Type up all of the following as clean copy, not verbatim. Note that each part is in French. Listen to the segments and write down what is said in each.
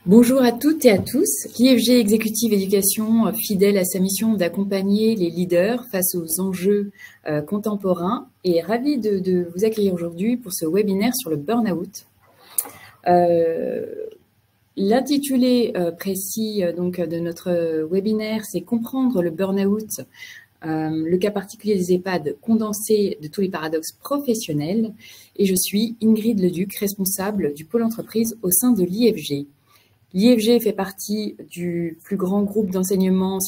Bonjour à toutes et à tous. L'IFG Executive Éducation, fidèle à sa mission d'accompagner les leaders face aux enjeux contemporains, est ravie de vous accueillir aujourd'hui pour ce webinaire sur le burn-out. L'intitulé précis donc de notre webinaire, c'est comprendre le burn-out, le cas particulier des EHPAD condensé de tous les paradoxes professionnels. Et je suis Ingrid Leduc, responsable du pôle entreprise au sein de l'IFG. L'IFG fait partie du plus grand groupe d'enseignement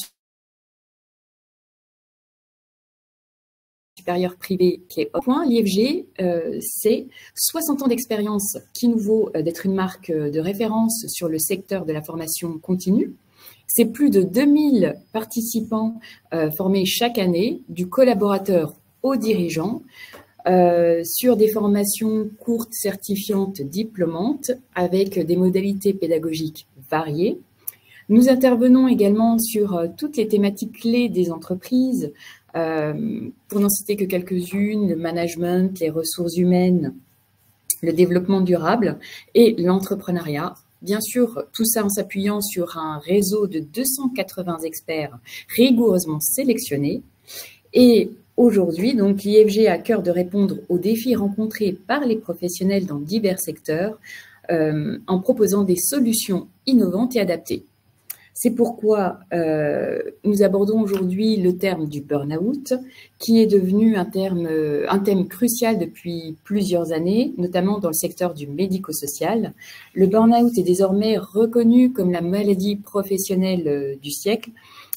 supérieur privé qui est au point. L'IFG, c'est 60 ans d'expérience qui nous vaut d'être une marque de référence sur le secteur de la formation continue. C'est plus de 2000 participants formés chaque année, du collaborateur au dirigeant, sur des formations courtes, certifiantes, diplômantes, avec des modalités pédagogiques variées. Nous intervenons également sur toutes les thématiques clés des entreprises, pour n'en citer que quelques-unes, le management, les ressources humaines, le développement durable et l'entrepreneuriat. Bien sûr, tout ça en s'appuyant sur un réseau de 280 experts rigoureusement sélectionnés. Et aujourd'hui, donc, l'IFG a à cœur de répondre aux défis rencontrés par les professionnels dans divers secteurs en proposant des solutions innovantes et adaptées. C'est pourquoi nous abordons aujourd'hui le terme du burn-out, qui est devenu un thème crucial depuis plusieurs années, notamment dans le secteur du médico-social. Le burn-out est désormais reconnu comme la maladie professionnelle du siècle,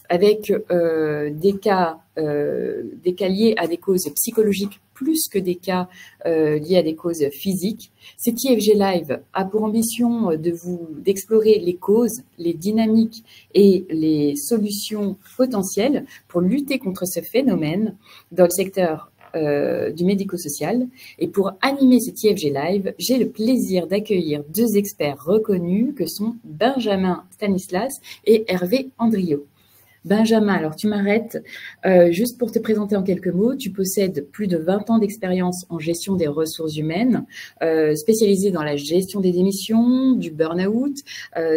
avec des cas liés à des causes psychologiques plus que des cas liés à des causes physiques. Cet IFG Live a pour ambition d'explorer les causes, les dynamiques et les solutions potentielles pour lutter contre ce phénomène dans le secteur du médico-social. Et pour animer cet IFG Live, j'ai le plaisir d'accueillir deux experts reconnus que sont Benjamin Stanislas et Hervé Andriot. Benjamin, alors tu m'arrêtes, juste pour te présenter en quelques mots, tu possèdes plus de 20 ans d'expérience en gestion des ressources humaines, spécialisé dans la gestion des démissions, du burn-out,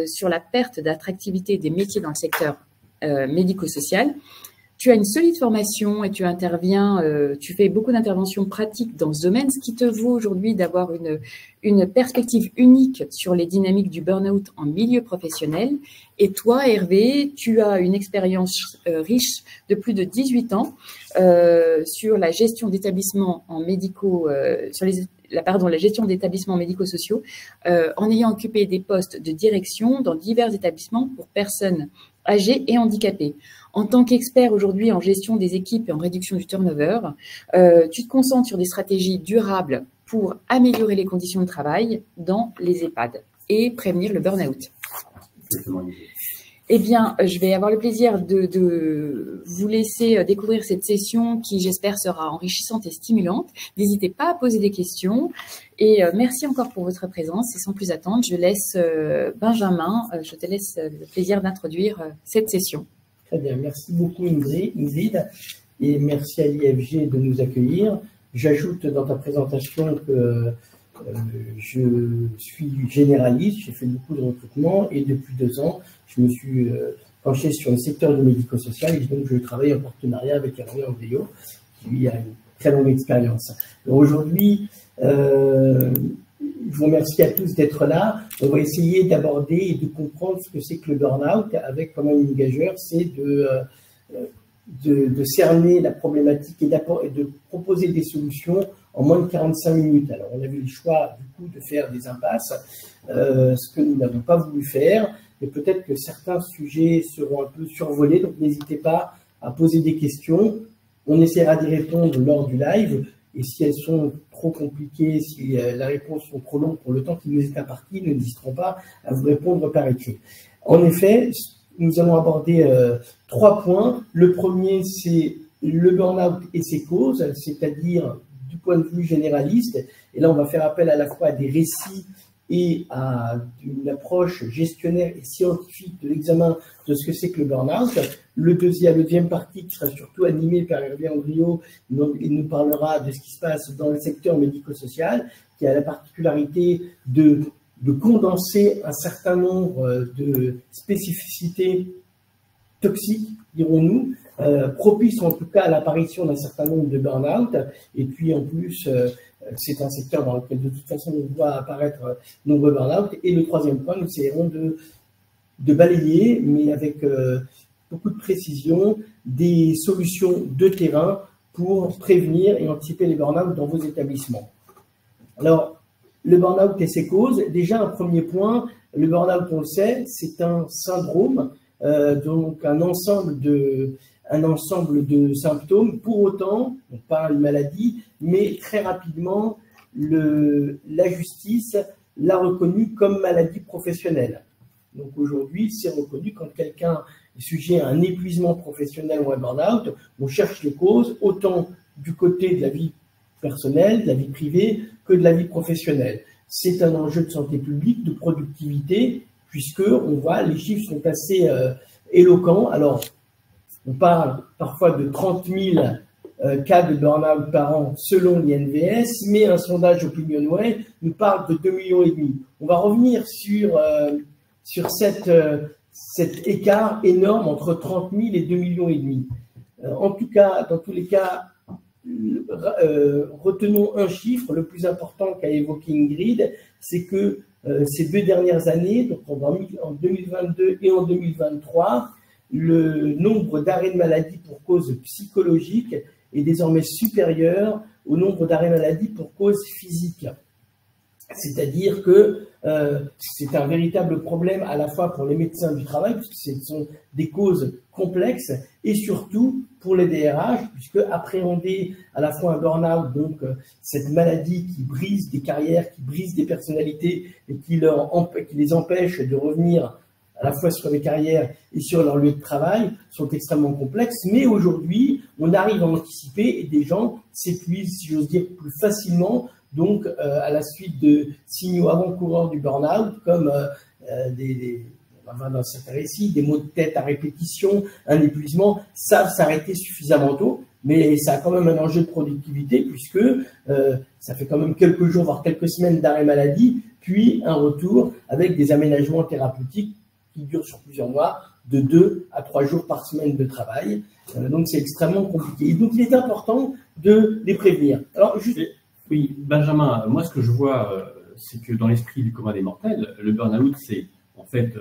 sur la perte d'attractivité des métiers dans le secteur médico-social. Tu as une solide formation et tu interviens, tu fais beaucoup d'interventions pratiques dans ce domaine, ce qui te vaut aujourd'hui d'avoir une perspective unique sur les dynamiques du burn-out en milieu professionnel. Et toi, Hervé, tu as une expérience riche de plus de 18 ans sur la gestion d'établissements en la gestion d'établissements médico-sociaux, en ayant occupé des postes de direction dans divers établissements pour personnes âgées et handicapées. En tant qu'expert aujourd'hui en gestion des équipes et en réduction du turnover, tu te concentres sur des stratégies durables pour améliorer les conditions de travail dans les EHPAD et prévenir le burn-out. Eh bien, je vais avoir le plaisir de vous laisser découvrir cette session qui, j'espère, sera enrichissante et stimulante. N'hésitez pas à poser des questions. Et merci encore pour votre présence. Et sans plus attendre, je laisse Benjamin, je te laisse le plaisir d'introduire cette session. Très bien, merci beaucoup Ingrid, et merci à l'IFG de nous accueillir. J'ajoute dans ta présentation que je suis généraliste, j'ai fait beaucoup de recrutement et depuis 2 ans, je me suis penché sur le secteur du médico-social et donc je travaille en partenariat avec Hervé Andriot, qui lui a une très longue expérience. Aujourd'hui, je vous remercie à tous d'être là. On va essayer d'aborder et de comprendre ce que c'est que le burn-out avec quand même une gageure, c'est de cerner la problématique et de proposer des solutions en moins de 45 minutes. Alors, on a eu le choix, du coup, de faire des impasses, ce que nous n'avons pas voulu faire, mais peut-être que certains sujets seront un peu survolés, donc n'hésitez pas à poser des questions. On essaiera d'y répondre lors du live, et si elles sont trop compliquées, si les réponses sont trop longues pour le temps qui nous est imparti, nous n'hésiterons pas à vous répondre par écrit. En effet, nous allons aborder 3 points. Le premier, c'est le burn-out et ses causes, c'est-à-dire du point de vue généraliste. Et là, on va faire appel à la fois à des récits et à une approche gestionnaire et scientifique de l'examen de ce que c'est que le burn-out. La deuxième partie qui sera surtout animée par Hervé Andriot, il nous parlera de ce qui se passe dans le secteur médico-social, qui a la particularité de de condenser un certain nombre de spécificités toxiques, dirons-nous, propices en tout cas à l'apparition d'un certain nombre de burn-out. Et puis en plus, c'est un secteur dans lequel de toute façon on voit apparaître de nombreux burn-out. Et le troisième point, nous essayerons de balayer, mais avec beaucoup de précision, des solutions de terrain pour prévenir et anticiper les burn-out dans vos établissements. Alors, le burn-out et ses causes, déjà un premier point, le burn-out, on le sait, c'est un syndrome, donc un ensemble de symptômes. Pour autant, on parle de maladie, mais très rapidement, la justice l'a reconnu comme maladie professionnelle. Donc aujourd'hui, c'est reconnu quand quelqu'un est sujet à un épuisement professionnel ou un burn-out, on cherche les causes autant du côté de la vie personnelle, de la vie privée, que de la vie professionnelle. C'est un enjeu de santé publique, de productivité, puisque on voit, les chiffres sont assez éloquents. Alors, on parle parfois de 30 000 cas de burn-out par an selon l'INVS, mais un sondage OpinionWay nous parle de 2,5 millions. On va revenir sur cet écart énorme entre 30 000 et 2,5 millions. En tout cas, dans tous les cas, retenons un chiffre, le plus important qu'a évoqué Ingrid, c'est que ces 2 dernières années, donc en 2022 et en 2023, le nombre d'arrêts de maladie pour cause psychologique est désormais supérieur au nombre d'arrêts de maladie pour cause physique. C'est-à-dire que c'est un véritable problème à la fois pour les médecins du travail, puisque ce sont des causes complexes, et surtout pour les DRH, puisque appréhender à la fois un burn-out, donc cette maladie qui brise des carrières, qui brise des personnalités et qui les empêche de revenir à la fois sur les carrières et sur leur lieu de travail, sont extrêmement complexes. Mais aujourd'hui, on arrive à anticiper et des gens s'épuisent, si j'ose dire, plus facilement, donc à la suite de signaux avant-coureurs du burn-out, comme on va dans certains récits, des maux de tête à répétition, un épuisement, savent s'arrêter suffisamment tôt, mais ça a quand même un enjeu de productivité, puisque ça fait quand même quelques jours, voire quelques semaines d'arrêt maladie, puis un retour avec des aménagements thérapeutiques qui durent sur plusieurs mois, de 2 à 3 jours par semaine de travail. Donc c'est extrêmement compliqué. Et donc il est important de les prévenir. Alors juste... Oui, Benjamin, moi ce que je vois, c'est que dans l'esprit du commun des mortels, le burn-out, c'est en fait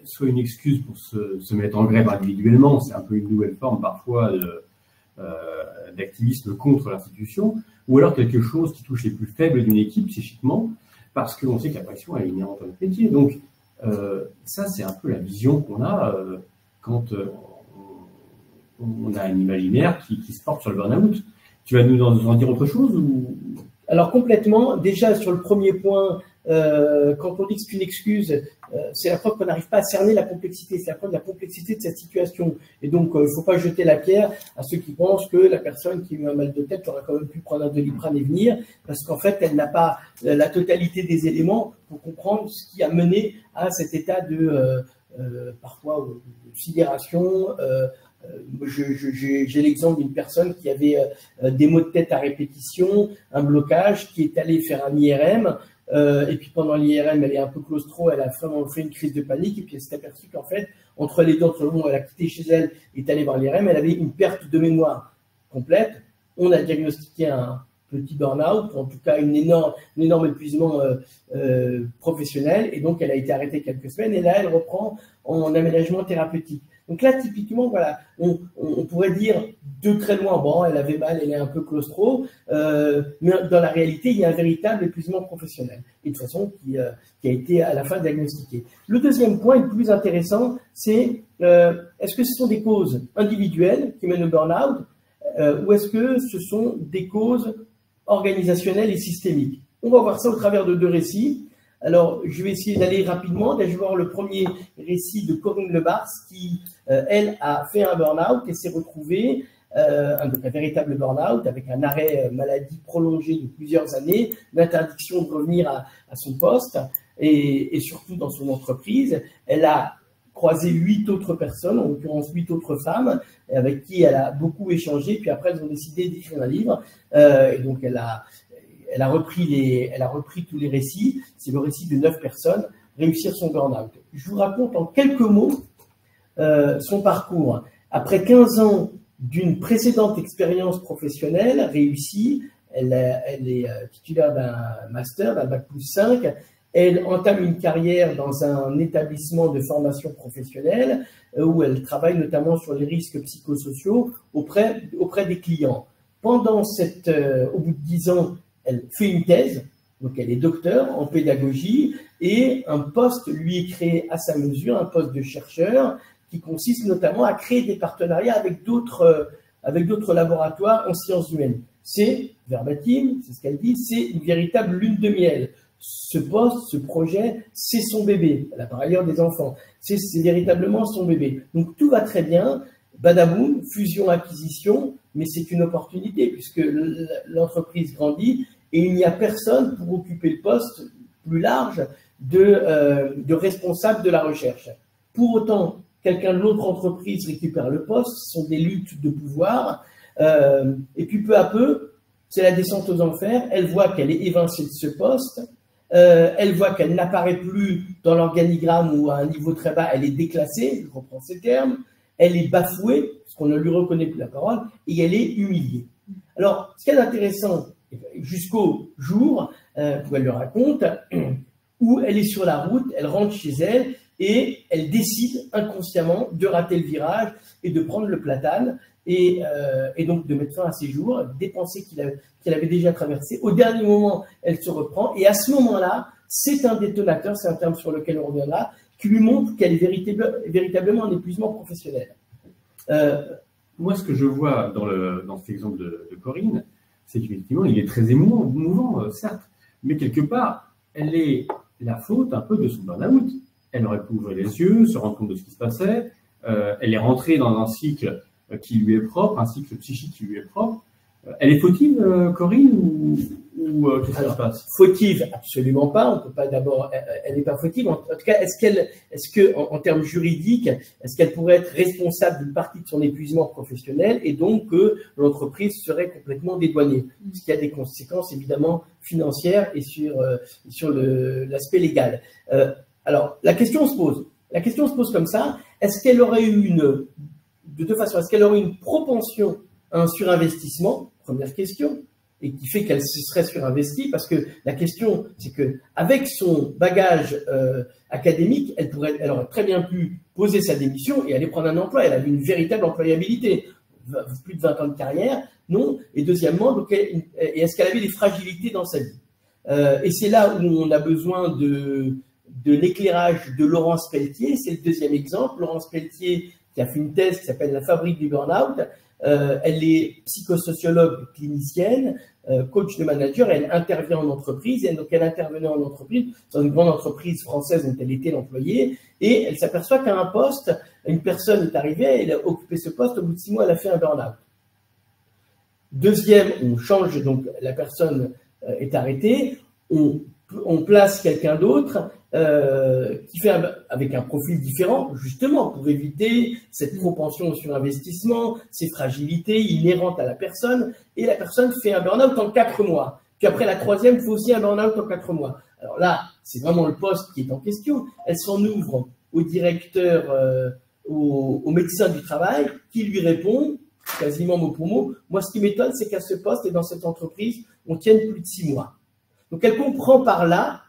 soit une excuse pour se mettre en grève individuellement, c'est un peu une nouvelle forme parfois d'activisme contre l'institution, ou alors quelque chose qui touche les plus faibles d'une équipe psychiquement, parce qu'on sait que la pression est inhérente à notre métier. Donc ça, c'est un peu la vision qu'on a quand on a un imaginaire qui se porte sur le burn-out. Tu vas nous en dire autre chose ou... Alors complètement, déjà sur le premier point, quand on dit que c'est une excuse, c'est la preuve qu'on n'arrive pas à cerner la complexité, c'est la preuve de la complexité de cette situation. Et donc, il ne faut pas jeter la pierre à ceux qui pensent que la personne qui a eu un mal de tête aurait quand même pu prendre un Doliprane et venir, parce qu'en fait, elle n'a pas la totalité des éléments pour comprendre ce qui a mené à cet état de parfois de sidération. J'ai l'exemple d'une personne qui avait des maux de tête à répétition, un blocage, qui est allée faire un IRM, et puis pendant l'IRM, elle est un peu claustro, elle a vraiment fait une crise de panique, et puis elle s'est aperçue qu'en fait, entre les deux, entre le moment où elle a quitté chez elle et est allée voir l'IRM, elle avait une perte de mémoire complète. On a diagnostiqué un petit burn-out, en tout cas un énorme épuisement professionnel, et donc elle a été arrêtée quelques semaines, et là, elle reprend en aménagement thérapeutique. Donc là, typiquement, voilà, on pourrait dire de très loin, bon, elle avait mal, elle est un peu claustro, mais dans la réalité, il y a un véritable épuisement professionnel, et de toute façon qui a été à la fin diagnostiqué. Le deuxième point, le plus intéressant, c'est est-ce que ce sont des causes individuelles qui mènent au burn-out, ou est-ce que ce sont des causes organisationnelles et systémiques? On va voir ça au travers de 2 récits. Alors, je vais essayer d'aller rapidement. Je vais voir le premier récit de Corinne Lebars qui, elle, a fait un burn-out et s'est retrouvée, un véritable burn-out avec un arrêt maladie prolongé de plusieurs années, l'interdiction de revenir à son poste et surtout dans son entreprise. Elle a croisé 8 autres personnes, en l'occurrence 8 autres femmes, avec qui elle a beaucoup échangé. Puis après, elles ont décidé d'écrire un livre. Et donc, elle elle a repris tous les récits. C'est le récit de 9 personnes, réussir son burn-out. Je vous raconte en quelques mots son parcours. Après 15 ans d'une précédente expérience professionnelle réussie, elle est titulaire d'un master, d'un bac+5. Elle entame une carrière dans un établissement de formation professionnelle où elle travaille notamment sur les risques psychosociaux auprès des clients. Au bout de 10 ans, elle fait une thèse, donc elle est docteur en pédagogie et un poste lui est créé à sa mesure, un poste de chercheur qui consiste notamment à créer des partenariats avec d'autres laboratoires en sciences humaines. C'est, verbatim, c'est ce qu'elle dit, c'est une véritable lune de miel. Ce poste, ce projet, c'est son bébé. Elle a par ailleurs des enfants. C'est véritablement son bébé. Donc tout va très bien. Badaboum, fusion-acquisition, mais c'est une opportunité puisque l'entreprise grandit et il n'y a personne pour occuper le poste plus large de responsable de la recherche. Pour autant, quelqu'un de l'autre entreprise récupère le poste, ce sont des luttes de pouvoir, et puis peu à peu, c'est la descente aux enfers, elle voit qu'elle est évincée de ce poste, elle voit qu'elle n'apparaît plus dans l'organigramme ou à un niveau très bas, elle est déclassée, je reprends ces termes, elle est bafouée, parce qu'on ne lui reconnaît plus la parole, et elle est humiliée. Alors, ce qui est intéressant, jusqu'au jour où elle le raconte, où elle est sur la route, elle rentre chez elle, et elle décide inconsciemment de rater le virage et de prendre le platane et donc de mettre fin à ses jours, des pensées qu'elle avait déjà traversées. Au dernier moment, elle se reprend et à ce moment-là, c'est un détonateur, c'est un terme sur lequel on reviendra, qui lui montre qu'elle est véritablement un épuisement professionnel. Moi, ce que je vois dans cet exemple de Corinne, c'est qu'effectivement, il est très émouvant, certes, mais quelque part, elle est la faute un peu de son burn-out. Elle aurait pu ouvrir les yeux, se rendre compte de ce qui se passait. Elle est rentrée dans un cycle qui lui est propre, un cycle psychique qui lui est propre. Elle est fautive, Corinne, ou qu'est-ce qui se passe? Fautive, absolument pas. On peut pas d'abord. Elle n'est pas fautive. En tout cas, est-ce que, en termes juridiques, est-ce qu'elle pourrait être responsable d'une partie de son épuisement professionnel et donc que l'entreprise serait complètement dédouanée? Ce qui a des conséquences évidemment financières et sur l'aspect légal. Alors, la question se pose. La question se pose comme ça. Est-ce qu'elle aurait eu de deux façons, est-ce qu'elle aurait une propension à un surinvestissement? Première question. Et qui fait qu'elle se serait surinvestie, parce que la question, c'est que avec son bagage académique, elle aurait très bien pu poser sa démission et aller prendre un emploi. Elle avait une véritable employabilité. Plus de 20 ans de carrière, non. Et deuxièmement, donc, est-ce qu'elle avait des fragilités dans sa vie? Et c'est là où on a besoin de l'éclairage de Laurence Pelletier. C'est le deuxième exemple. Laurence Pelletier, qui a fait une thèse qui s'appelle La fabrique du burn-out. Elle est psychosociologue clinicienne, coach de manager, elle intervient en entreprise, et donc elle intervenait en entreprise, dans une grande entreprise française dont elle était l'employée, et elle s'aperçoit qu'à un poste, une personne est arrivée, elle a occupé ce poste, au bout de 6 mois, elle a fait un burn-out. Deuxième, on change, donc la personne est arrêtée, on place quelqu'un d'autre qui fait avec un profil différent, justement, pour éviter cette propension au surinvestissement, ces fragilités inhérentes à la personne, et la personne fait un burn-out en 4 mois. Puis après, la troisième fait aussi un burn-out en 4 mois. Alors là, c'est vraiment le poste qui est en question. Elle s'en ouvre au directeur, au médecin du travail, qui lui répond, quasiment mot pour mot, moi, ce qui m'étonne, c'est qu'à ce poste et dans cette entreprise, on tienne plus de 6 mois. Donc, elle comprend par là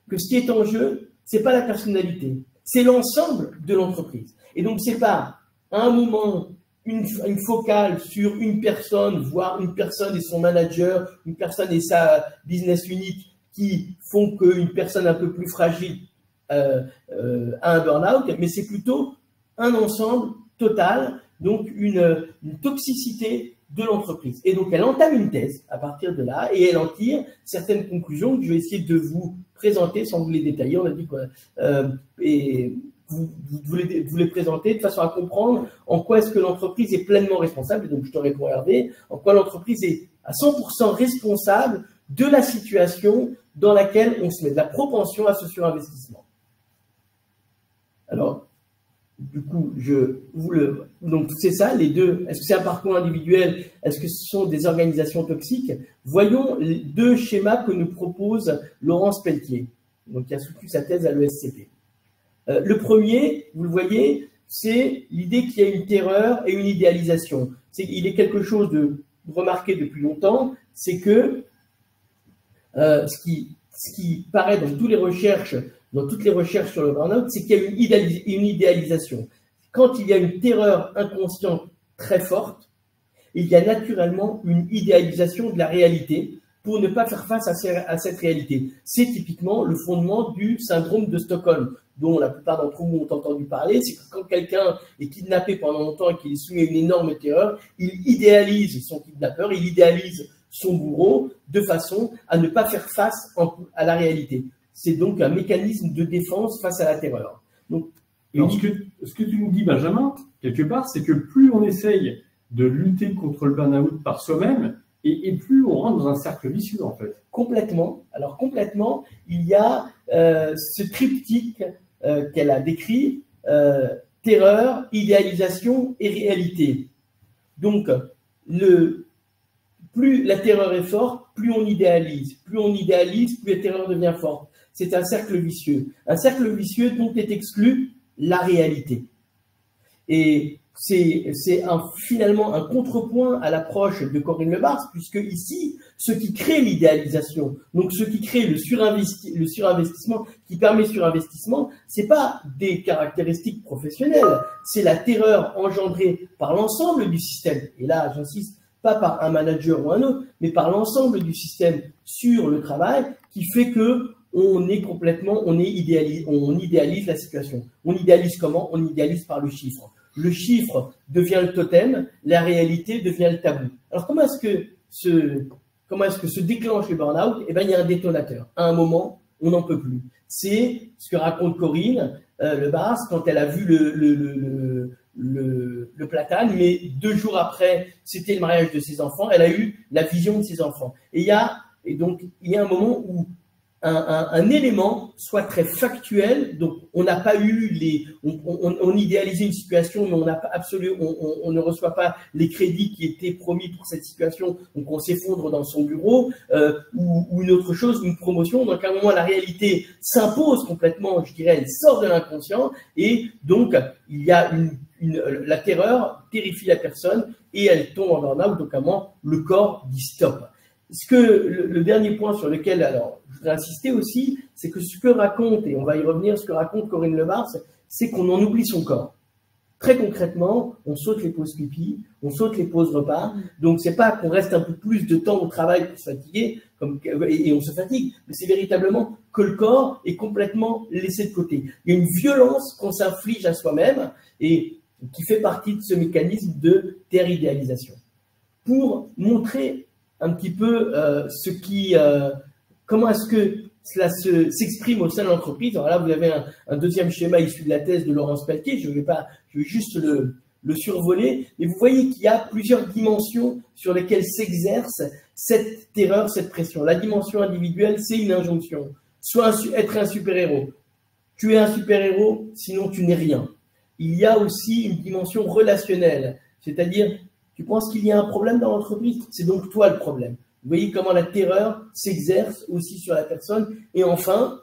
que ce qui est en jeu, c'est pas la personnalité, c'est l'ensemble de l'entreprise. Et donc, c'est pas à un moment une focale sur une personne, voire une personne et son manager, une personne et sa business unit qui font qu'une personne un peu plus fragile a un burn-out, mais c'est plutôt un ensemble total, donc une toxicité de l'entreprise. Et donc, elle entame une thèse à partir de là et elle en tire certaines conclusions que je vais essayer de vous présenter sans vous les détailler. On a dit quoi et vous les présenter de façon à comprendre en quoi est-ce que l'entreprise est pleinement responsable. Et donc, je te réponds, Hervé, en quoi l'entreprise est à 100% responsable de la situation dans laquelle on se met, de la propension à ce surinvestissement. Alors, Du coup, donc c'est ça, les deux. Est-ce que c'est un parcours individuel? Est-ce que ce sont des organisations toxiques? Voyons les deux schémas que nous propose Laurence Pelletier, donc qui a soutenu sa thèse à l'ESCP. Le premier, vous le voyez, c'est l'idée qu'il y a une terreur et une idéalisation. Il est quelque chose de remarqué depuis longtemps, c'est que ce qui paraît dans toutes les recherches sur le burn-out, c'est qu'il y a une idéalisation. Quand il y a une terreur inconsciente très forte, il y a naturellement une idéalisation de la réalité pour ne pas faire face à cette réalité. C'est typiquement le fondement du syndrome de Stockholm, dont la plupart d'entre vous ont entendu parler. C'est que quand quelqu'un est kidnappé pendant longtemps et qu'il est soumis à une énorme terreur, il idéalise son kidnappeur, il idéalise son bourreau de façon à ne pas faire face à la réalité. C'est donc un mécanisme de défense face à la terreur. Donc, ce que tu nous dis, Benjamin, quelque part, c'est que plus on essaye de lutter contre le burn-out par soi-même, et plus on rentre dans un cercle vicieux, en fait. Complètement. Alors, complètement, il y a ce triptyque qu'elle a décrit, terreur, idéalisation et réalité. Donc, plus la terreur est forte, plus on idéalise. Plus on idéalise, plus la terreur devient forte. C'est un cercle vicieux. Un cercle vicieux dont est exclue la réalité. Et c'est finalement un contrepoint à l'approche de Corinne Lebars, puisque ici, ce qui crée l'idéalisation, donc ce qui crée le surinvestissement, qui permet le surinvestissement, c'est pas des caractéristiques professionnelles, c'est la terreur engendrée par l'ensemble du système. Et là, j'insiste, pas par un manager ou un autre, mais par l'ensemble du système sur le travail, qui fait que on idéalise la situation. On idéalise comment? On idéalise par le chiffre. Le chiffre devient le totem, la réalité devient le tabou. Alors comment est-ce que se déclenche le burn-out? Eh bien, il y a un détonateur. À un moment, on n'en peut plus. C'est ce que raconte Corinne Lebars quand elle a vu le platane, mais 2 jours après, c'était le mariage de ses enfants, elle a eu la vision de ses enfants. Et donc, il y a un moment où un élément soit très factuel, donc on n'a pas eu on idéalisait une situation, mais on ne reçoit pas les crédits qui étaient promis pour cette situation, donc on s'effondre dans son bureau, ou une autre chose, une promotion. Donc à un moment, la réalité s'impose complètement, je dirais, elle sort de l'inconscient, et donc il y a la terreur terrifie la personne et elle tombe en burn-out, donc à un moment, le corps dit stop. Le dernier point sur lequel, alors, je voudrais insister aussi, c'est que ce que raconte, et on va y revenir, ce que raconte Corinne Lebars, c'est qu'on en oublie son corps. Très concrètement, on saute les pauses pipi, on saute les pauses repas, donc c'est pas qu'on reste un peu plus de temps au travail pour se fatiguer, et on se fatigue, mais c'est véritablement que le corps est complètement laissé de côté. Il y a une violence qu'on s'inflige à soi-même, et qui fait partie de ce mécanisme de terre-idéalisation. Pour montrer un petit peu comment est-ce que cela s'exprime au sein de l'entreprise. Alors là, vous avez un deuxième schéma issu de la thèse de Laurence Pelletier. Je vais juste le survoler. Mais vous voyez qu'il y a plusieurs dimensions sur lesquelles s'exerce cette terreur, cette pression. La dimension individuelle, c'est une injonction. Soit être un super-héros. Tu es un super-héros, sinon tu n'es rien. Il y a aussi une dimension relationnelle, c'est-à-dire tu penses qu'il y a un problème dans l'entreprise, c'est donc toi le problème. Vous voyez comment la terreur s'exerce aussi sur la personne. Et enfin,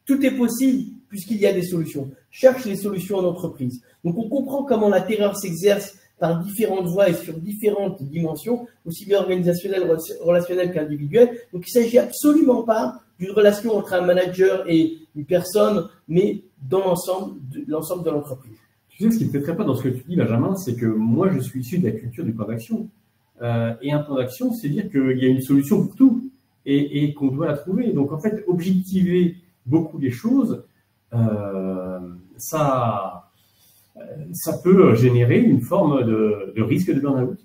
tout est possible puisqu'il y a des solutions. Cherche les solutions en entreprise. Donc on comprend comment la terreur s'exerce par différentes voies et sur différentes dimensions, aussi bien organisationnelles, relationnelles qu'individuelles. Donc il ne s'agit absolument pas d'une relation entre un manager et une personne, mais dans l'ensemble de l'entreprise. Tu sais, ce qui me fait très peur dans ce que tu dis, Benjamin, c'est que moi, je suis issu de la culture du plan d'action. Et un plan d'action, c'est dire qu'il y a une solution pour tout et qu'on doit la trouver. Donc, en fait, objectiver beaucoup les choses, ça peut générer une forme de risque de burn-out.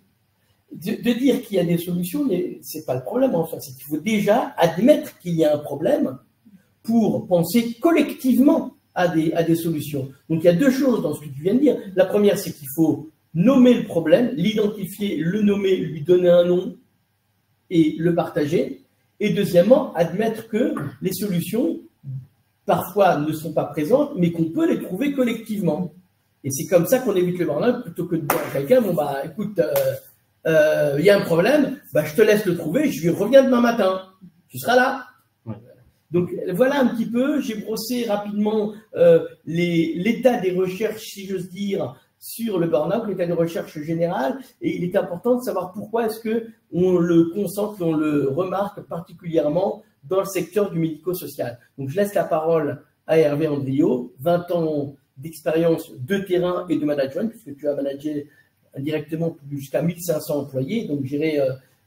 De dire qu'il y a des solutions, c'est pas le problème en fait. C'est qu'il faut déjà admettre qu'il y a un problème pour penser collectivement à des solutions. Donc il y a 2 choses dans ce que tu viens de dire. La première, c'est qu'il faut nommer le problème, l'identifier, le nommer, lui donner un nom et le partager. Et deuxièmement, admettre que les solutions, parfois, ne sont pas présentes, mais qu'on peut les trouver collectivement. Et c'est comme ça qu'on évite le burn-out, plutôt que de dire à quelqu'un, bon bah écoute, il y a un problème, bah, je te laisse le trouver, je reviens demain matin, tu seras là. Ouais. Donc voilà un petit peu, j'ai brossé rapidement l'état des recherches, si j'ose dire, sur le burn-out, l'état des recherches générales, et il est important de savoir pourquoi est-ce qu'on le concentre, on le remarque particulièrement dans le secteur du médico-social. Donc je laisse la parole à Hervé Andriot, 20 ans d'expérience de terrain et de management, puisque tu as managé directement jusqu'à 1500 employés, donc gérer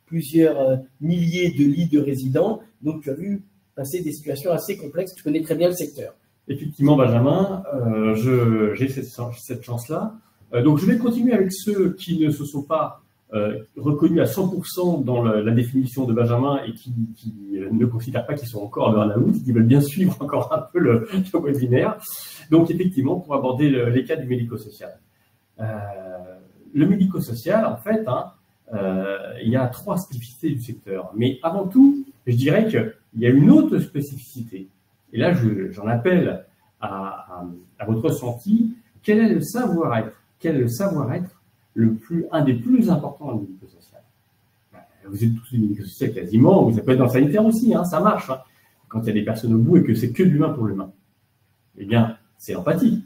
plusieurs milliers de lits de résidents. Donc tu as vu passer des situations assez complexes, tu connais très bien le secteur. Effectivement, Benjamin, j'ai cette chance-là. Donc je vais continuer avec ceux qui ne se sont pas reconnus à 100% dans la définition de Benjamin et qui ne considèrent pas qu'ils sont encore en burn-out, qui veulent bien suivre encore un peu le webinaire. Donc effectivement, pour aborder les cas du médico-social. Le médico-social, en fait, il y a 3 spécificités du secteur. Mais avant tout, je dirais qu'il y a une autre spécificité. Et là, j'en appelle à votre ressenti. Quel est le savoir-être? Quel est le savoir-être un des plus importants dans le médico-social? Vous êtes tous du médico-social quasiment, vous pouvez être dans le sanitaire aussi, ça marche. Quand il y a des personnes au bout et que c'est que de l'humain pour l'humain. Eh bien, c'est l'empathie.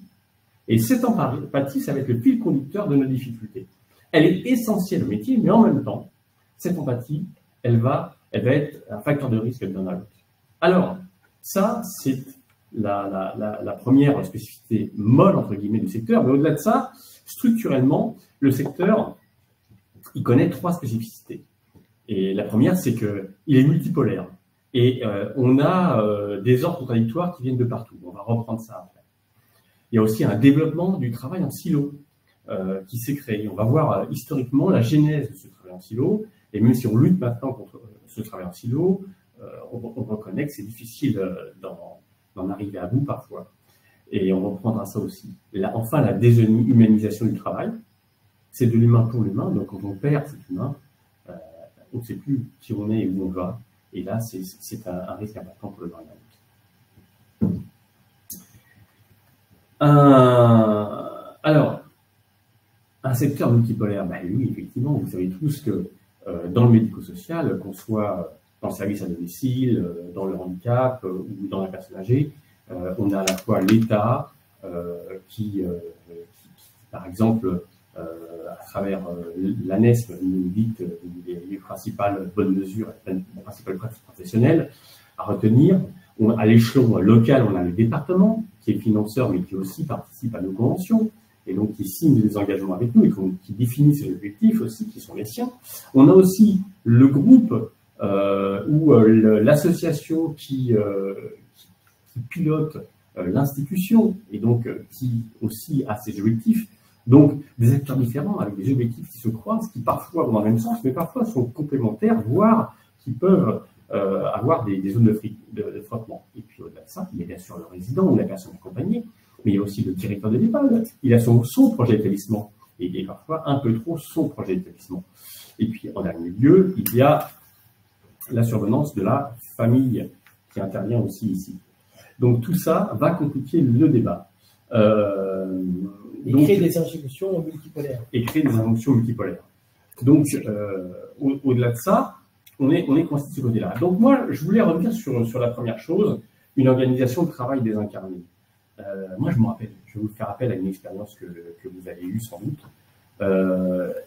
Et cette empathie, ça va être le fil conducteur de nos difficultés. Elle est essentielle au métier, mais en même temps, cette empathie, elle va être un facteur de risque de burn-out. Alors, ça, c'est la première spécificité molle, entre guillemets, du secteur. Mais au-delà de ça, structurellement, le secteur, il connaît 3 spécificités. Et la première, c'est qu'il est multipolaire. Et on a des ordres contradictoires qui viennent de partout. On va reprendre ça après. Il y a aussi un développement du travail en silo qui s'est créé. On va voir historiquement la genèse de ce travail en silo. Et même si on lutte maintenant contre ce travail en silo, on reconnaît que c'est difficile d'en arriver à bout parfois. Et on reprendra ça aussi. Enfin, la déshumanisation du travail, c'est de l'humain pour l'humain. Donc quand on perd cet humain, on ne sait plus qui on est et où on va. Et là, c'est un risque important pour le burn-out. Alors, un secteur multipolaire, oui, effectivement, vous savez tous que dans le médico-social, qu'on soit dans le service à domicile, dans le handicap ou dans la personne âgée, on a à la fois l'État qui, par exemple, à travers l'ANESP, nous dit les principales bonnes mesures, les principales pratiques professionnelles à retenir. À l'échelon local, on a le département qui est financeur, mais qui aussi participe à nos conventions, et donc qui signe des engagements avec nous et qui définit ses objectifs aussi, qui sont les siens. On a aussi le groupe ou l'association qui pilote l'institution, et donc qui aussi a ses objectifs. Donc, des acteurs différents avec des objectifs qui se croisent, qui parfois vont dans le même sens, mais parfois sont complémentaires, voire qui peuvent avoir des zones de frottement. Et puis au-delà de ça, il y a bien sûr le résident ou la personne accompagnée, mais il y a aussi le directeur de l'EHPAD. Il a son projet d'établissement, et parfois un peu trop son projet d'établissement. Et puis en dernier lieu, il y a la survenance de la famille qui intervient aussi ici. Donc tout ça va compliquer le débat. Et créer des injonctions multipolaires. Donc, au-delà de ça, on est coincé de ce côté-là. Donc moi, je voulais revenir sur la première chose, une organisation de travail désincarnée. Moi, je me rappelle, je vais vous faire appel à une expérience que vous avez eue sans doute.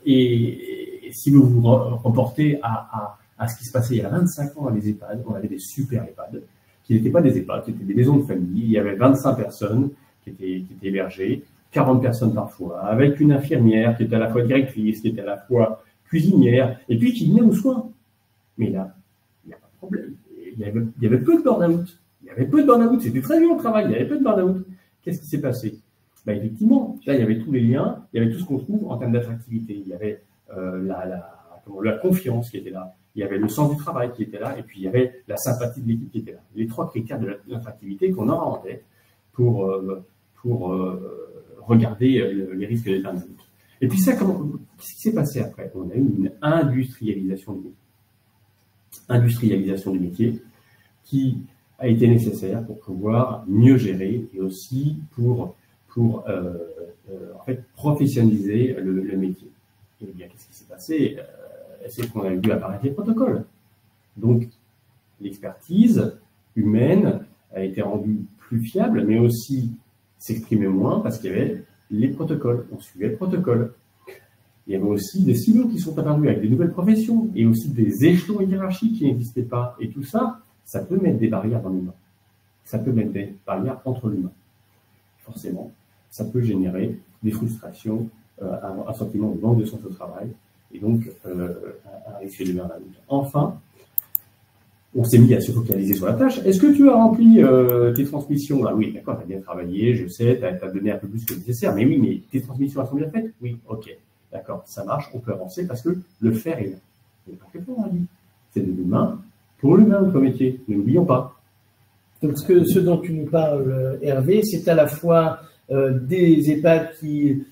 Et si vous vous reportez à ce qui se passait il y a 25 ans dans les EHPAD, on avait des super EHPAD, qui n'étaient pas des EHPAD, qui étaient des maisons de famille. Il y avait 25 personnes qui étaient hébergées, 40 personnes parfois, avec une infirmière qui était à la fois directrice, qui était à la fois cuisinière, et puis qui venait aux soins. Mais là, il n'y a pas de problème. Il y avait peu de burn-out. C'était très dur le travail, il y avait peu de burn-out. Qu'est-ce qui s'est passé? Effectivement, là, il y avait tous les liens, il y avait tout ce qu'on trouve en termes d'attractivité. Il y avait la confiance qui était là, il y avait le sens du travail qui était là, et puis il y avait la sympathie de l'équipe qui était là. Les 3 critères de l'attractivité qu'on aura en tête pour regarder les risques de burn-out. Et puis ça, qu'est-ce qui s'est passé après? On a eu une industrialisation du métier qui a été nécessaire pour pouvoir mieux gérer et aussi pour pour en fait, professionnaliser le métier. Et bien, qu'est-ce qui s'est passé? C'est qu'on a vu apparaître les protocoles. Donc, l'expertise humaine a été rendue plus fiable, mais aussi s'exprimait moins parce qu'il y avait les protocoles. On suivait le protocole. Il y avait aussi des silos qui sont apparus avec des nouvelles professions et aussi des échelons hiérarchiques qui n'existaient pas. Et tout ça, ça peut mettre des barrières dans l'humain. Ça peut mettre des barrières entre l'humain. Forcément, ça peut générer des frustrations, un sentiment de manque de sens au travail et donc un risque de burn-out. Enfin, on s'est mis à se focaliser sur la tâche. Est-ce que tu as rempli tes transmissions? Ah oui, d'accord, tu as bien travaillé, je sais, tu as donné un peu plus que nécessaire. Mais oui, mais tes transmissions elles sont bien faites? Oui, ok. D'accord, ça marche, on peut avancer parce que le faire est là. C'est pas que pour dit. C'est de l'humain pour l'humain, notre métier. Ne l'oublions pas. Donc, ce dont tu nous parles, Hervé, c'est à la fois des EHPAD qui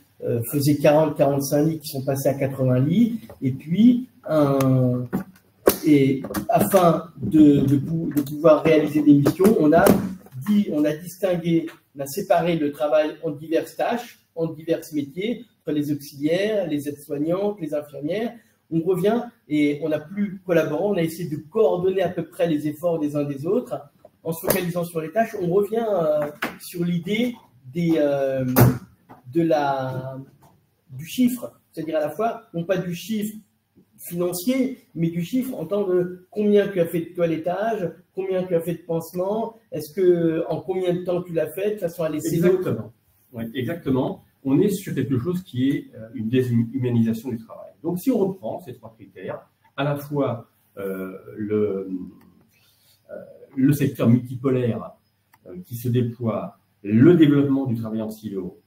faisaient 40-45 lits qui sont passés à 80 lits, et puis afin de pouvoir réaliser des missions, on a distingué, on a séparé le travail en diverses tâches, en divers métiers, entre les auxiliaires, les aides-soignantes, les infirmières. On revient et on n'a plus collaboré, on a essayé de coordonner à peu près les efforts des uns des autres en se focalisant sur les tâches. On revient sur l'idée du chiffre, c'est-à-dire à la fois, non pas du chiffre financier, mais du chiffre en tant de combien tu as fait de toilettage, combien tu as fait de pansement, en combien de temps tu l'as fait, de façon à laisser Exactement. Oui, exactement. On est sur quelque chose qui est une déshumanisation du travail. Donc, si on reprend ces trois critères, à la fois le secteur multipolaire qui se déploie, le développement du travail en silo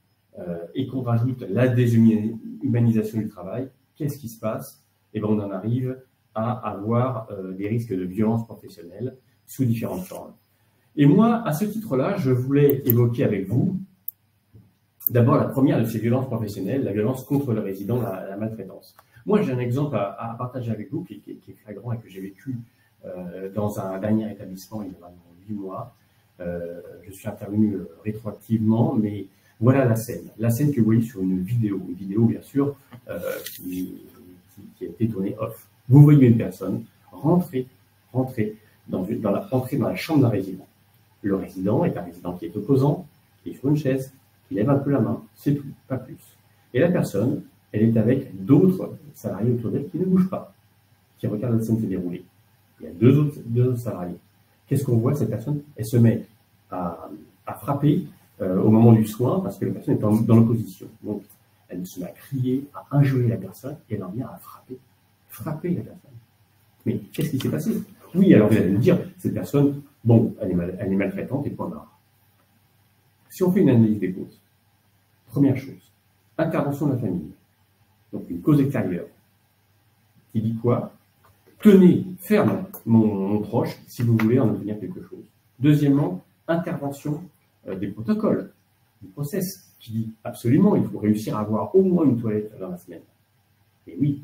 et qu'on rajoute la déshumanisation du travail, qu'est-ce qui se passe? Eh bien, on en arrive à avoir des risques de violence professionnelle sous différentes formes. Et moi, à ce titre-là, je voulais évoquer avec vous d'abord la première de ces violences professionnelles, la violence contre le résident, la maltraitance. Moi, j'ai un exemple à partager avec vous qui est flagrant et que j'ai vécu dans un dernier établissement il y a 8 mois. Je suis intervenu rétroactivement, mais voilà la scène. La scène que vous voyez sur une vidéo bien sûr qui a été tournée off. Vous voyez une personne rentrer dans la chambre d'un résident. Le résident est un résident qui est opposant, qui est sur une chaise, qui lève un peu la main, c'est tout, pas plus. Et la personne, elle est avec d'autres salariés autour d'elle qui ne bougent pas, qui regardent la scène se dérouler. Il y a deux autres salariés. Qu'est-ce qu'on voit? Cette personne, elle se met à frapper au moment du soin parce que la personne est dans l'opposition. Donc, elle se met à crier, à injurer la personne et elle en vient à frapper la personne. Mais qu'est-ce qui s'est passé? Oui, alors vous allez me dire, cette personne, bon, elle est maltraitante et point barre. Si on fait une analyse des causes, première chose, intervention de la famille, donc une cause extérieure, qui dit quoi? Tenez ferme mon proche si vous voulez en obtenir quelque chose. Deuxièmement, intervention des protocoles, du process, qui dit absolument il faut réussir à avoir au moins une toilette dans la semaine. Et oui.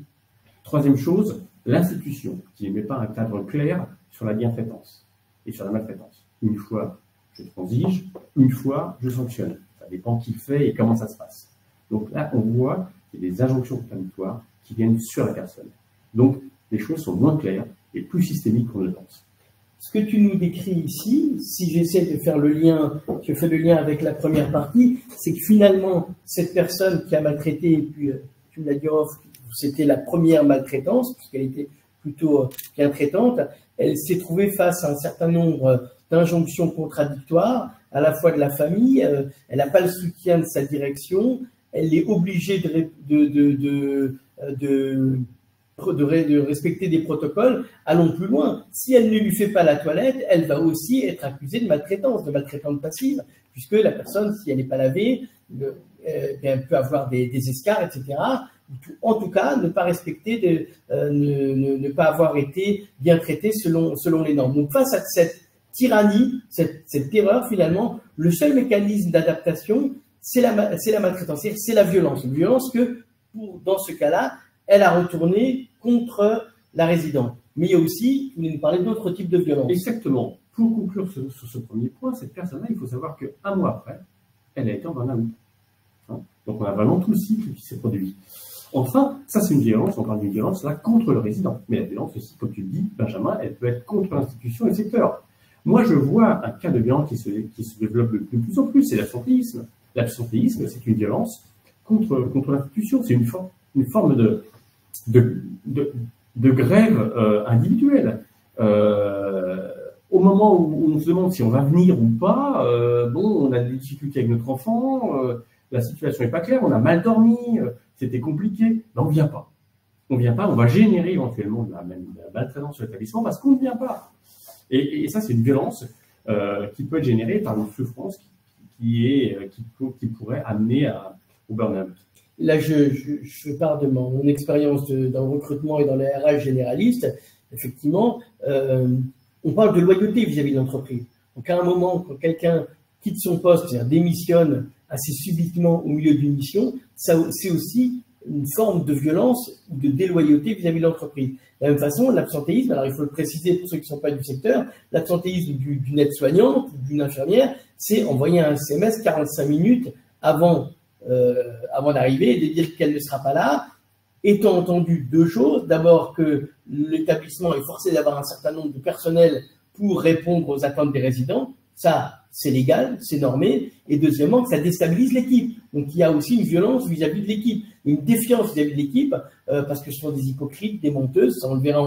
Troisième chose, l'institution, qui ne met pas un cadre clair sur la bientraitance et sur la maltraitance. Une fois, je transige, une fois, je sanctionne. Ça dépend qui fait et comment ça se passe. Donc là, on voit qu'il y a des injonctions contradictoires qui viennent sur la personne. Donc, les choses sont moins claires et plus systémiques qu'on le pense. Ce que tu nous décris ici, si j'essaie de faire le lien, je fais le lien avec la première partie, c'est que finalement, cette personne qui a maltraité, et puis tu me l'as dit off, c'était la première maltraitance, puisqu'elle était plutôt bien traitante, elle s'est trouvée face à un certain nombre d'injonctions contradictoires, à la fois de la famille, elle n'a pas le soutien de sa direction, elle est obligée de respecter des protocoles. Allons plus loin. Si elle ne lui fait pas la toilette, elle va aussi être accusée de maltraitante passive, puisque la personne, si elle n'est pas lavée, elle peut avoir des escarres, etc. En tout cas, ne pas respecter, ne pas avoir été bien traité selon les normes. Donc, face à cette tyrannie, cette terreur, finalement, le seul mécanisme d'adaptation, c'est la maltraitance, c'est la violence. Une violence que, dans ce cas-là, elle a retourné contre la résidente. Mais il y a aussi, vous voulez nous parler d'autres types de violences. Exactement. Pour conclure sur ce premier point, cette personne-là, il faut savoir qu'un mois après, elle a été en burn-out. Donc on a vraiment tout le cycle qui s'est produit. Enfin, ça c'est une violence, on parle d'une violence là contre le résident. Mais la violence aussi, comme tu le dis, Benjamin, elle peut être contre l'institution et le secteur. Moi je vois un cas de violence qui se développe de plus en plus, c'est l'absentéisme. L'absentéisme, c'est une violence contre l'institution, c'est une forme de grève individuelle. Au moment où on se demande si on va venir ou pas, on a des difficultés avec notre enfant, la situation n'est pas claire, on a mal dormi, c'était compliqué, ben on ne vient pas. On ne vient pas, on va générer éventuellement de la maltraitance sur l'établissement parce qu'on ne vient pas. Et ça, c'est une violence qui peut être générée par une souffrance qui pourrait amener au burn-out. Là, je pars de mon expérience dans le recrutement et dans les RH généralistes. Effectivement, on parle de loyauté vis-à-vis de l'entreprise. Donc, à un moment, quand quelqu'un quitte son poste, c'est-à-dire démissionne assez subitement au milieu d'une mission, c'est aussi une forme de violence ou de déloyauté vis-à-vis de l'entreprise. De la même façon, l'absentéisme, alors il faut le préciser pour ceux qui ne sont pas du secteur, l'absentéisme d'une aide-soignante ou d'une infirmière, c'est envoyer un SMS 45 minutes avant d'arriver et de dire qu'elle ne sera pas là, étant entendu deux choses. D'abord que l'établissement est forcé d'avoir un certain nombre de personnel pour répondre aux attentes des résidents. Ça, c'est légal, c'est normé. Et deuxièmement, que ça déstabilise l'équipe. Donc, il y a aussi une violence vis-à-vis de l'équipe, une défiance vis-à-vis de l'équipe, parce que ce sont des hypocrites, des menteuses. Ça, on le verra,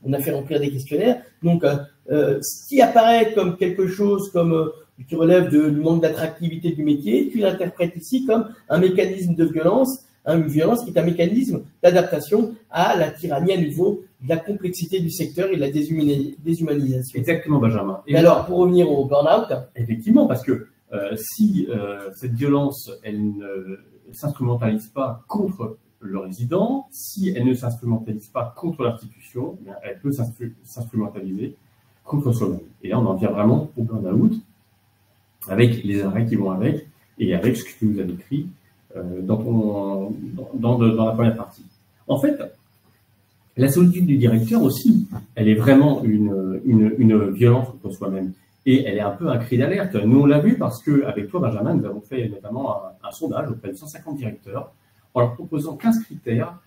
on a fait remplir des questionnaires. Donc, ce qui apparaît comme quelque chose qui relève du manque d'attractivité du métier, tu l'interprètes ici comme un mécanisme de violence, une violence qui est un mécanisme d'adaptation à la tyrannie à niveau de la complexité du secteur et de la déshumanisation. Exactement, Benjamin. Et alors, pour revenir au burn-out. Effectivement, parce que si cette violence, elle ne s'instrumentalise pas contre le résident, si elle ne s'instrumentalise pas contre l'institution, elle peut s'instrumentaliser contre soi-même. Et là, on en vient vraiment au burn-out, avec les arrêts qui vont avec, et avec ce que tu nous as décrit dans la première partie. En fait, la solitude du directeur aussi, elle est vraiment une violence contre soi-même. Et elle est un peu un cri d'alerte. Nous, on l'a vu parce qu'avec toi, Benjamin, nous avons fait notamment un sondage auprès de 150 directeurs en leur proposant 15 critères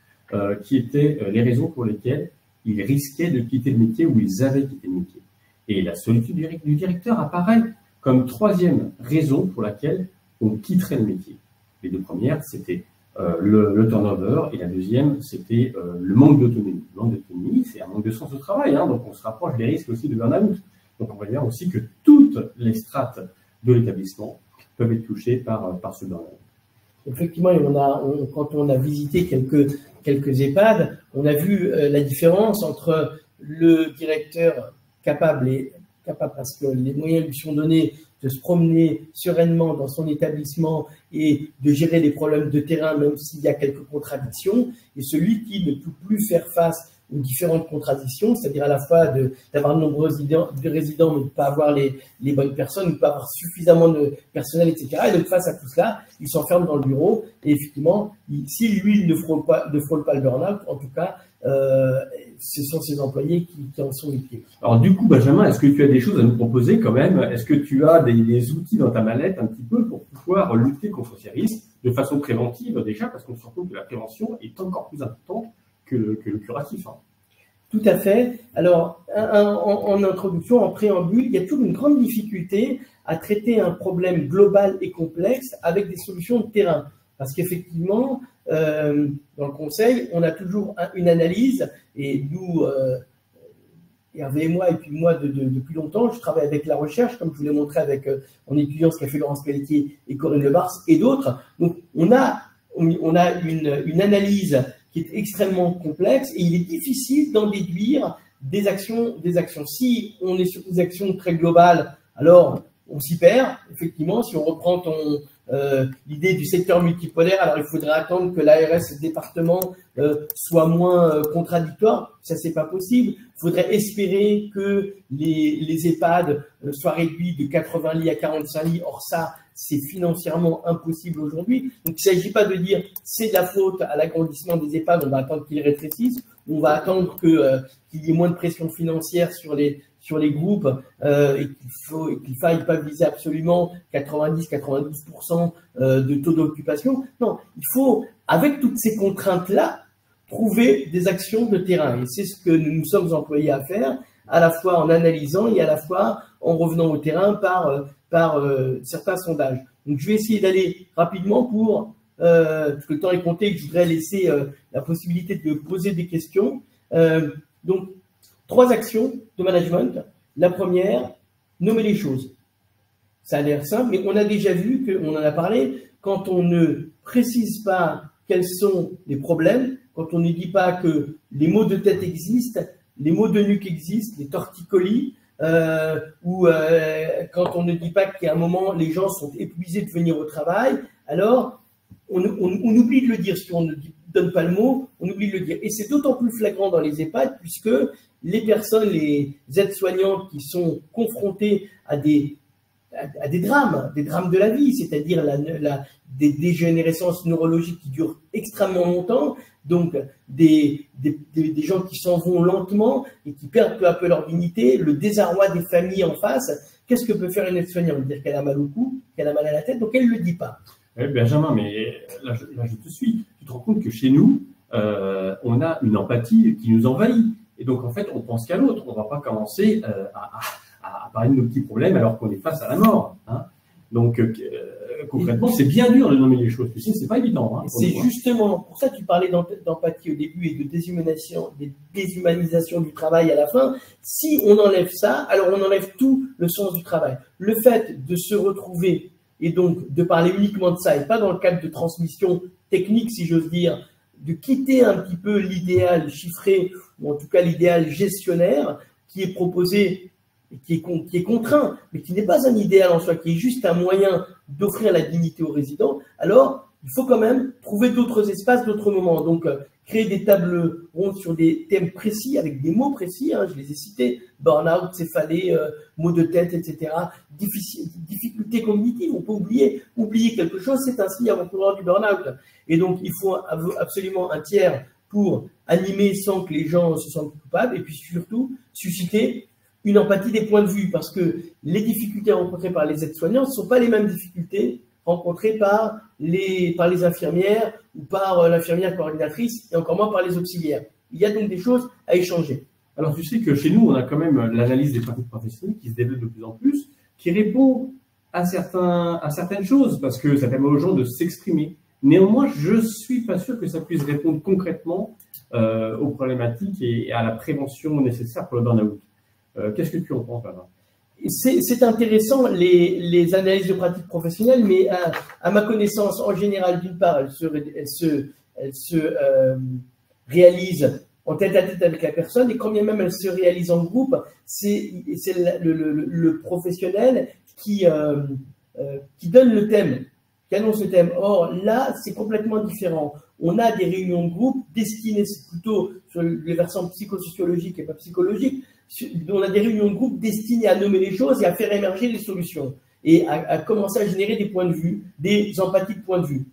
qui étaient les raisons pour lesquelles ils risquaient de quitter le métier ou ils avaient quitté le métier. Et la solitude du directeur apparaît comme troisième raison pour laquelle on quitterait le métier. Les deux premières, c'était le turnover, et la deuxième, c'était le manque d'autonomie. Le manque d'autonomie, c'est un manque de sens au travail, donc on se rapproche des risques aussi de burn-out. Donc on va dire aussi que toutes les strates de l'établissement peuvent être touchées par ce burn-out. Effectivement, quand on a visité quelques EHPAD, on a vu la différence entre le directeur capable parce que les moyens lui sont donnés de se promener sereinement dans son établissement et de gérer les problèmes de terrain, même s'il y a quelques contradictions, et celui qui ne peut plus faire face aux différentes contradictions, c'est-à-dire à la fois d'avoir de nombreux résidents, mais de ne pas avoir les bonnes personnes, de ne pas avoir suffisamment de personnel, etc. Et donc, face à tout cela, il s'enferme dans le bureau. Et effectivement, si lui, il ne frôle pas le burn-out, en tout cas, ce sont ses employés qui en sont victimes. Alors du coup, Benjamin, est-ce que tu as des choses à nous proposer quand même? Est-ce que tu as des outils dans ta mallette un petit peu pour pouvoir lutter contre ces risques de façon préventive déjà, parce qu'on se rend compte que la prévention est encore plus importante que le curatif. Tout à fait. Alors, en introduction, en préambule, il y a toujours une grande difficulté à traiter un problème global et complexe avec des solutions de terrain. Parce qu'effectivement, dans le conseil, on a toujours une analyse, et nous, Hervé et moi, et puis moi depuis longtemps, je travaille avec la recherche, comme je vous l'ai montré avec mon étudiant, ce qu'a fait Laurence Pelletier et Corinne Lebars et d'autres. Donc, on a une analyse qui est extrêmement complexe et il est difficile d'en déduire des actions. Si on est sur des actions très globales, alors on s'y perd. Effectivement, si on reprend l'idée du secteur multipolaire, alors il faudrait attendre que l'ARS et le département soient moins contradictoires. Ça, c'est pas possible. Il faudrait espérer que les EHPAD soient réduits de 80 lits à 45 lits. Or, ça, c'est financièrement impossible aujourd'hui. Donc, il ne s'agit pas de dire c'est de la faute à l'agrandissement des EHPAD, on va attendre qu'ils rétrécissent, on va attendre qu'il y ait moins de pression financière sur les sur les groupes et qu'il faille pas viser absolument 90-92% de taux d'occupation. Non, il faut, avec toutes ces contraintes-là, trouver des actions de terrain. Et c'est ce que nous nous sommes employés à faire, à la fois en analysant et à la fois en revenant au terrain par certains sondages. Donc je vais essayer d'aller rapidement parce que le temps est compté et que je voudrais laisser la possibilité de poser des questions. Donc, 3 actions de management. La première, nommer les choses. Ça a l'air simple, mais on a déjà vu, on en a parlé, quand on ne précise pas quels sont les problèmes, quand on ne dit pas que les maux de tête existent, les maux de nuque existent, les torticolis, ou quand on ne dit pas qu'à un moment les gens sont épuisés de venir au travail, alors on oublie de le dire. Si on ne donne pas le mot, on oublie de le dire. Et c'est d'autant plus flagrant dans les EHPAD puisque les personnes, les aides-soignantes qui sont confrontées à des drames de la vie, c'est-à-dire des dégénérescences neurologiques qui durent extrêmement longtemps, donc des gens qui s'en vont lentement et qui perdent peu à peu leur dignité, le désarroi des familles en face. Qu'est-ce que peut faire une aide-soignante? Dire qu'elle a mal au cou, qu'elle a mal à la tête, donc elle ne le dit pas. Oui, Benjamin, mais là, je te suis. Tu te rends compte que chez nous, on a une empathie qui nous envahit. Et donc, en fait, on pense qu'à l'autre. On ne va pas commencer à parler de nos petits problèmes alors qu'on est face à la mort. Hein. Donc, concrètement, c'est bien dur de nommer les choses. Tu sais, c'est pas évident. Hein, c'est justement pour ça que tu parlais d'empathie au début et de déshumanisation du travail à la fin. Si on enlève ça, alors on enlève tout le sens du travail. Le fait de se retrouver et donc de parler uniquement de ça et pas dans le cadre de transmission technique, si j'ose dire, de quitter un petit peu l'idéal chiffré, ou en tout cas l'idéal gestionnaire qui est proposé, qui est contraint, mais qui n'est pas un idéal en soi, qui est juste un moyen d'offrir la dignité aux résidents, alors il faut quand même trouver d'autres espaces, d'autres moments. Donc, créer des tables rondes sur des thèmes précis, avec des mots précis, hein, je les ai cités, burn-out, céphalée, maux de tête, etc. Difficultés cognitives, on peut oublier quelque chose, c'est un signe avant-coureur du burn-out. Et donc, il faut absolument un tiers pour animer sans que les gens se sentent coupables, et puis surtout, susciter une empathie des points de vue, parce que les difficultés rencontrées par les aides-soignants ne sont pas les mêmes difficultés rencontrées par les infirmières ou par l'infirmière coordinatrice et encore moins par les auxiliaires. Il y a donc des choses à échanger. Alors, tu sais que chez nous, on a quand même l'analyse des pratiques professionnelles qui se développe de plus en plus, qui répond à certaines choses, parce que ça permet aux gens de s'exprimer. Néanmoins, je ne suis pas sûr que ça puisse répondre concrètement aux problématiques et à la prévention nécessaire pour le burn-out. Qu'est-ce que tu en penses, Bernard? C'est intéressant, les analyses de pratiques professionnelles, mais à ma connaissance, en général, d'une part, elles se réalisent en tête-à-tête avec la personne, et quand bien même elles se réalisent en groupe, c'est le professionnel qui donne le thème, qui annonce le thème. Or, là, c'est complètement différent. On a des réunions de groupe destinées plutôt sur les versants psychosociologiques et pas psychologiques. On a des réunions de groupe destinées à nommer les choses et à faire émerger les solutions et à commencer à générer des points de vue, des empathies de points de vue.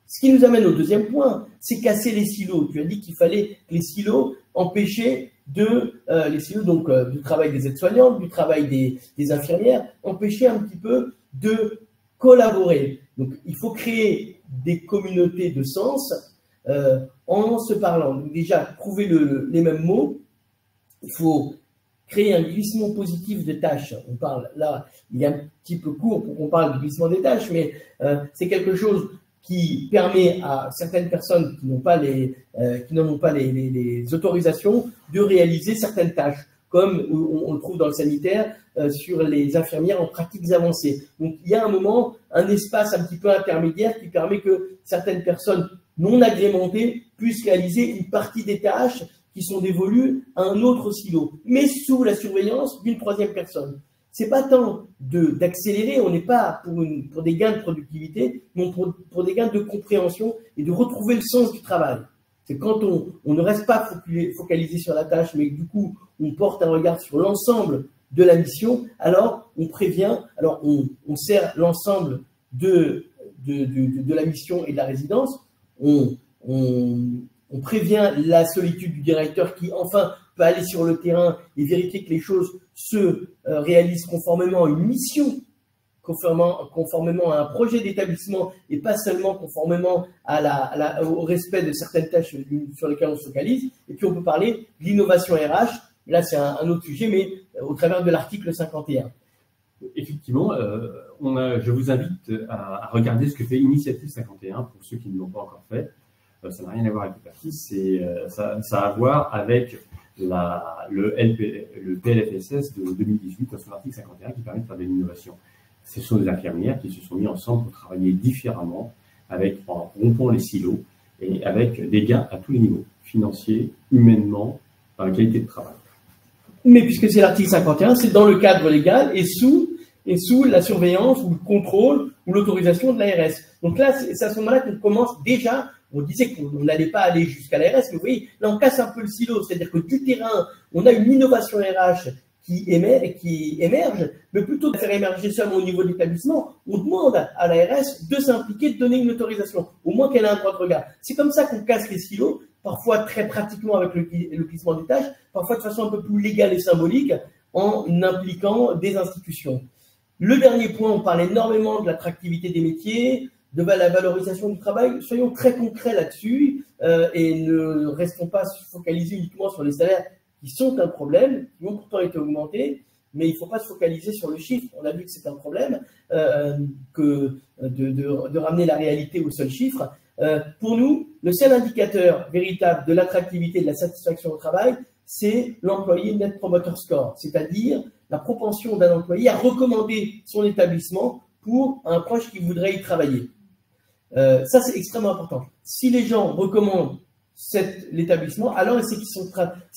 Ce qui nous amène au deuxième point, c'est casser les silos. Tu as dit qu'il fallait que les silos empêcher les silos donc du travail des aides-soignantes, du travail des infirmières, empêcher un petit peu de collaborer. Donc il faut créer des communautés de sens en se parlant. Donc, déjà, trouver les mêmes mots. Il faut créer un glissement positif de tâches. On parle, là, il est un petit peu court pour qu'on parle de glissement des tâches, mais c'est quelque chose qui permet à certaines personnes qui n'en ont pas les autorisations de réaliser certaines tâches, comme on le trouve dans le sanitaire, sur les infirmières en pratiques avancées. Donc, il y a un moment, un espace un petit peu intermédiaire qui permet que certaines personnes non agrémentées puissent réaliser une partie des tâches qui sont dévolues à un autre silo, mais sous la surveillance d'une troisième personne. C'est pas tant d'accélérer, on n'est pas pour des gains de productivité, mais pour des gains de compréhension et de retrouver le sens du travail. C'est quand on ne reste pas focalisé sur la tâche, mais du coup, on porte un regard sur l'ensemble de la mission, alors on prévient, alors on sert l'ensemble de la mission et de la résidence, on prévient la solitude du directeur qui, enfin, peut aller sur le terrain et vérifier que les choses se réalisent conformément à une mission, conformément à un projet d'établissement et pas seulement conformément au respect de certaines tâches sur lesquelles on se focalise. Et puis on peut parler de l'innovation RH, là c'est un autre sujet, mais au travers de l'article 51. Effectivement, je vous invite à regarder ce que fait Initiative 51 pour ceux qui ne l'ont pas encore fait. Ça n'a rien à voir avec l'expertise, ça a à voir avec le PLFSS de 2018 dans son article 51 qui permet de faire de l'innovation. Ce sont des infirmières qui se sont mis ensemble pour travailler différemment, en rompant les silos et avec des gains à tous les niveaux, financiers, humainement, dans la qualité de travail. Mais puisque c'est l'article 51, c'est dans le cadre légal et sous la surveillance ou le contrôle ou l'autorisation de l'ARS. Donc là, c'est à ce moment-là qu'on commence déjà, on disait qu'on n'allait pas aller jusqu'à l'ARS, mais vous voyez, là on casse un peu le silo, c'est-à-dire que du terrain, on a une innovation RH qui émerge, mais plutôt que de faire émerger seulement au niveau de l'établissement, on demande à l'ARS de s'impliquer, de donner une autorisation, au moins qu'elle ait un droit de regard. C'est comme ça qu'on casse les silos, parfois très pratiquement avec le glissement des tâches, parfois de façon un peu plus légale et symbolique, en impliquant des institutions. Le dernier point, on parle énormément de l'attractivité des métiers, de la valorisation du travail. Soyons très concrets là-dessus et ne restons pas focalisés uniquement sur les salaires qui sont un problème, qui ont pourtant été augmentés, mais il ne faut pas se focaliser sur le chiffre. On a vu que c'est un problème que de ramener la réalité au seul chiffre. Pour nous, le seul indicateur véritable de l'attractivité et de la satisfaction au travail, c'est l'employé Net Promoter Score, c'est-à-dire la propension d'un employé à recommander son établissement pour un proche qui voudrait y travailler. Ça, c'est extrêmement important. Si les gens recommandent l'établissement, alors c'est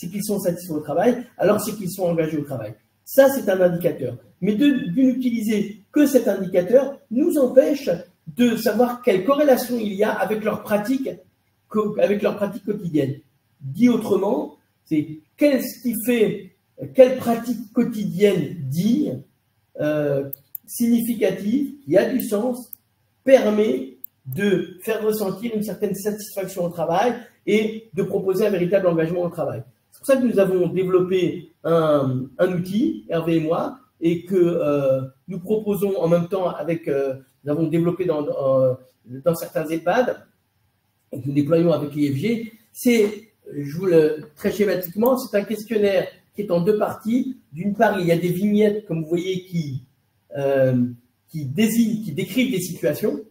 qu'ils sont satisfaits au travail, alors c'est qu'ils sont engagés au travail. Ça, c'est un indicateur. Mais de n'utiliser que cet indicateur nous empêche de savoir quelle corrélation il y a avec leurs pratiques quotidiennes. Dit autrement, c'est qu'est-ce qui fait, quelle pratique quotidienne digne, significative, qui a du sens, permet de faire ressentir une certaine satisfaction au travail et de proposer un véritable engagement au travail. C'est pour ça que nous avons développé un outil, Hervé et moi, et que nous proposons en même temps nous avons développé dans certains EHPAD, et que nous déployons avec l'IFG. Très schématiquement, c'est un questionnaire qui est en deux parties. D'une part, il y a des vignettes, comme vous voyez, qui décrivent des situations.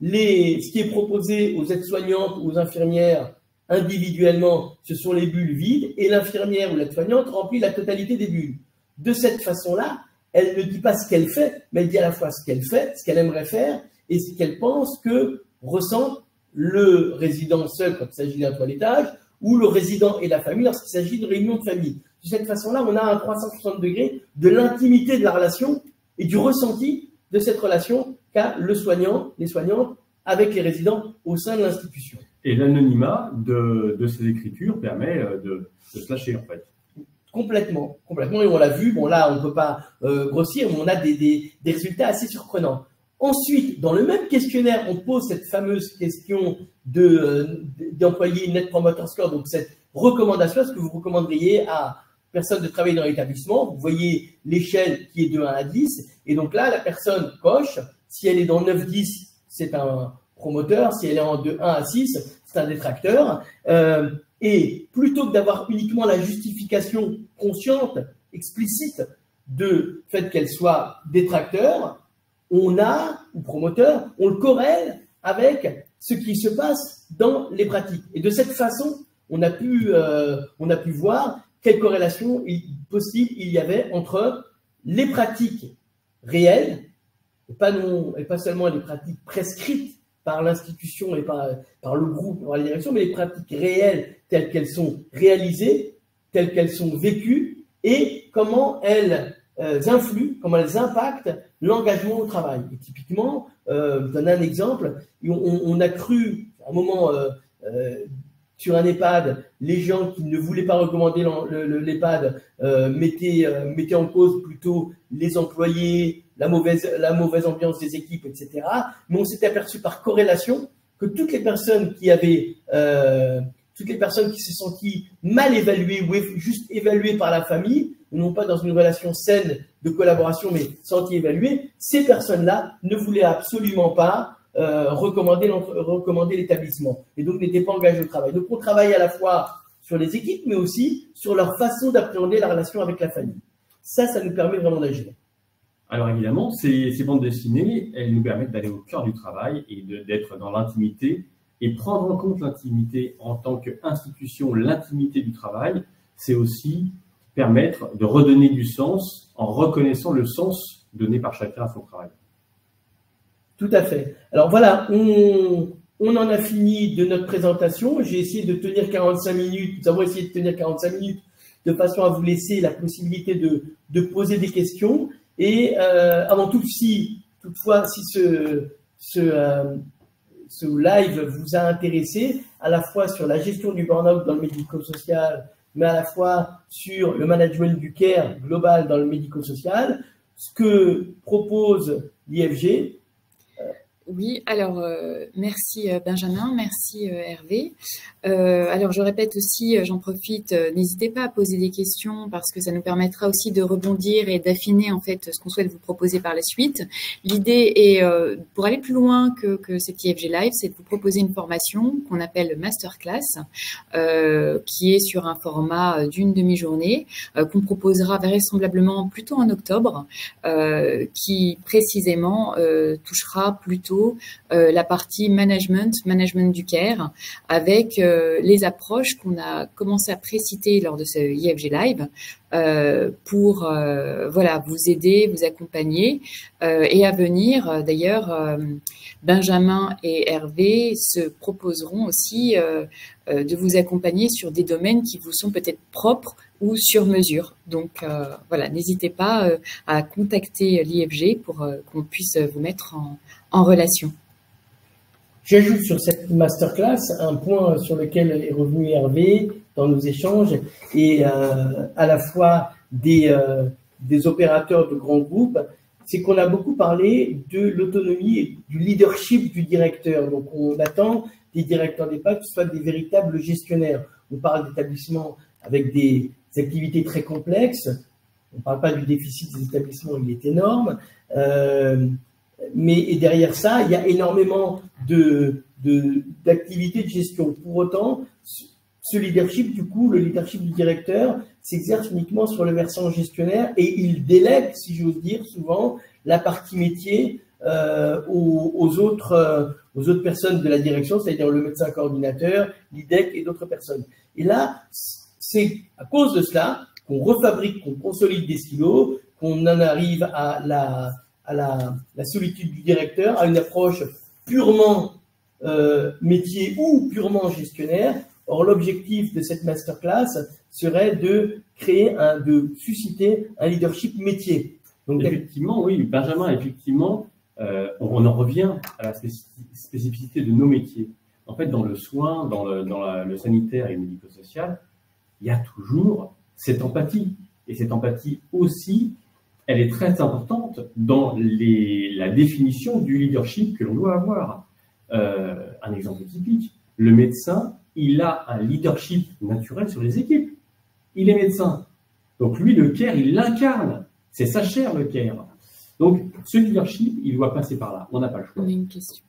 Ce qui est proposé aux aides-soignantes ou aux infirmières individuellement, ce sont les bulles vides, et l'infirmière ou l'aide-soignante remplit la totalité des bulles. De cette façon-là, elle ne dit pas ce qu'elle fait, mais elle dit à la fois ce qu'elle fait, ce qu'elle aimerait faire, et ce qu'elle pense que ressent le résident seul quand il s'agit d'un toilettage, ou le résident et la famille lorsqu'il s'agit de réunion de famille. De cette façon-là, on a un 360 degrés de l'intimité de la relation et du ressenti de cette relation qu'a les soignantes avec les résidents au sein de l'institution. Et l'anonymat de ces écritures permet de se lâcher, en fait. Complètement, et on l'a vu, bon là on ne peut pas grossir, mais on a des résultats assez surprenants. Ensuite, dans le même questionnaire, on pose cette fameuse question d'employé Net Promoter Score, donc cette recommandation, est-ce que vous recommanderiez à personne de travailler dans l'établissement? Vous voyez l'échelle qui est de 1 à 10, et donc là, la personne coche, si elle est dans 9-10, c'est un promoteur, si elle est de 1 à 6, c'est un détracteur. Et plutôt que d'avoir uniquement la justification consciente, explicite, de fait qu'elle soit détracteur, ou promoteur, on le corrèle avec ce qui se passe dans les pratiques. Et de cette façon, on a pu voir quelle corrélation possible il y avait entre les pratiques réelles, et pas seulement les pratiques prescrites par l'institution et par le groupe, par la direction, mais les pratiques réelles telles qu'elles sont réalisées, telles qu'elles sont vécues, et comment elles influent, comment elles impactent l'engagement au travail. Et typiquement, je donne un exemple, on a cru, à un moment, sur un EHPAD, les gens qui ne voulaient pas recommander l'EHPAD mettaient en cause plutôt les employés, la mauvaise ambiance des équipes, etc. Mais on s'était aperçu par corrélation que toutes les personnes qui avaient toutes les personnes qui se sont senties mal évaluées ou juste évaluées par la famille, non pas dans une relation saine de collaboration, mais senties évaluées, ces personnes-là ne voulaient absolument pas recommander l'établissement et donc n'étaient pas engagées au travail. Donc on travaille à la fois sur les équipes, mais aussi sur leur façon d'appréhender la relation avec la famille. Ça nous permet vraiment d'agir. Alors évidemment, ces bandes dessinées, elles nous permettent d'aller au cœur du travail et d'être dans l'intimité. Et prendre en compte l'intimité en tant qu'institution, l'intimité du travail, c'est aussi permettre de redonner du sens en reconnaissant le sens donné par chacun à son travail. Tout à fait. Alors voilà, on en a fini de notre présentation. J'ai essayé de tenir 45 minutes. Nous avons essayé de tenir 45 minutes de façon à vous laisser la possibilité de poser des questions. Et avant tout, toutefois, si ce live vous a intéressé, à la fois sur la gestion du burn-out dans le médico-social, mais à la fois sur le management du care global dans le médico-social, ce que propose l'IFG. Oui, alors merci Benjamin, merci Hervé. Alors je répète aussi, j'en profite, n'hésitez pas à poser des questions parce que ça nous permettra aussi de rebondir et d'affiner en fait ce qu'on souhaite vous proposer par la suite. L'idée est, pour aller plus loin que cet IFG Live, c'est de vous proposer une formation qu'on appelle Masterclass, qui est sur un format d'une demi-journée, qu'on proposera vraisemblablement plutôt en octobre, qui précisément touchera plutôt la partie management du care, avec les approches qu'on a commencé à préciter lors de ce IFG Live pour voilà, vous aider, vous accompagner et à venir. D'ailleurs, Benjamin et Hervé se proposeront aussi de vous accompagner sur des domaines qui vous sont peut-être propres ou sur mesure. Donc voilà, n'hésitez pas à contacter l'IFG pour qu'on puisse vous mettre en relation. J'ajoute sur cette masterclass un point sur lequel est revenu Hervé dans nos échanges et à la fois des opérateurs de grands groupes, c'est qu'on a beaucoup parlé de l'autonomie et du leadership du directeur. Donc on attend des directeurs d'EHPAD qui soient des véritables gestionnaires. On parle d'établissements avec des activités très complexes. On ne parle pas du déficit des établissements, il est énorme. Mais derrière ça, il y a énormément d'activités de gestion. Pour autant, ce leadership, du coup, le leadership du directeur s'exerce uniquement sur le versant gestionnaire et il délègue, si j'ose dire, souvent la partie métier aux autres personnes de la direction, c'est-à-dire le médecin coordinateur, l'IDEC et d'autres personnes. Et là, c'est à cause de cela qu'on refabrique, qu'on consolide des silos, qu'on en arrive à la solitude du directeur, à une approche purement métier ou purement gestionnaire. Or, l'objectif de cette masterclass serait de susciter un leadership métier. Donc, effectivement, oui, Benjamin, effectivement, on en revient à la spécificité de nos métiers. En fait, dans le soin, dans le sanitaire et le médico-social, il y a toujours cette empathie. Et cette empathie aussi, elle est très importante dans la définition du leadership que l'on doit avoir. Un exemple typique, le médecin, il a un leadership naturel sur les équipes. Il est médecin. Donc lui, le care, il l'incarne. C'est sa chair, le care. Donc ce leadership, il doit passer par là. On n'a pas le choix. On a une question.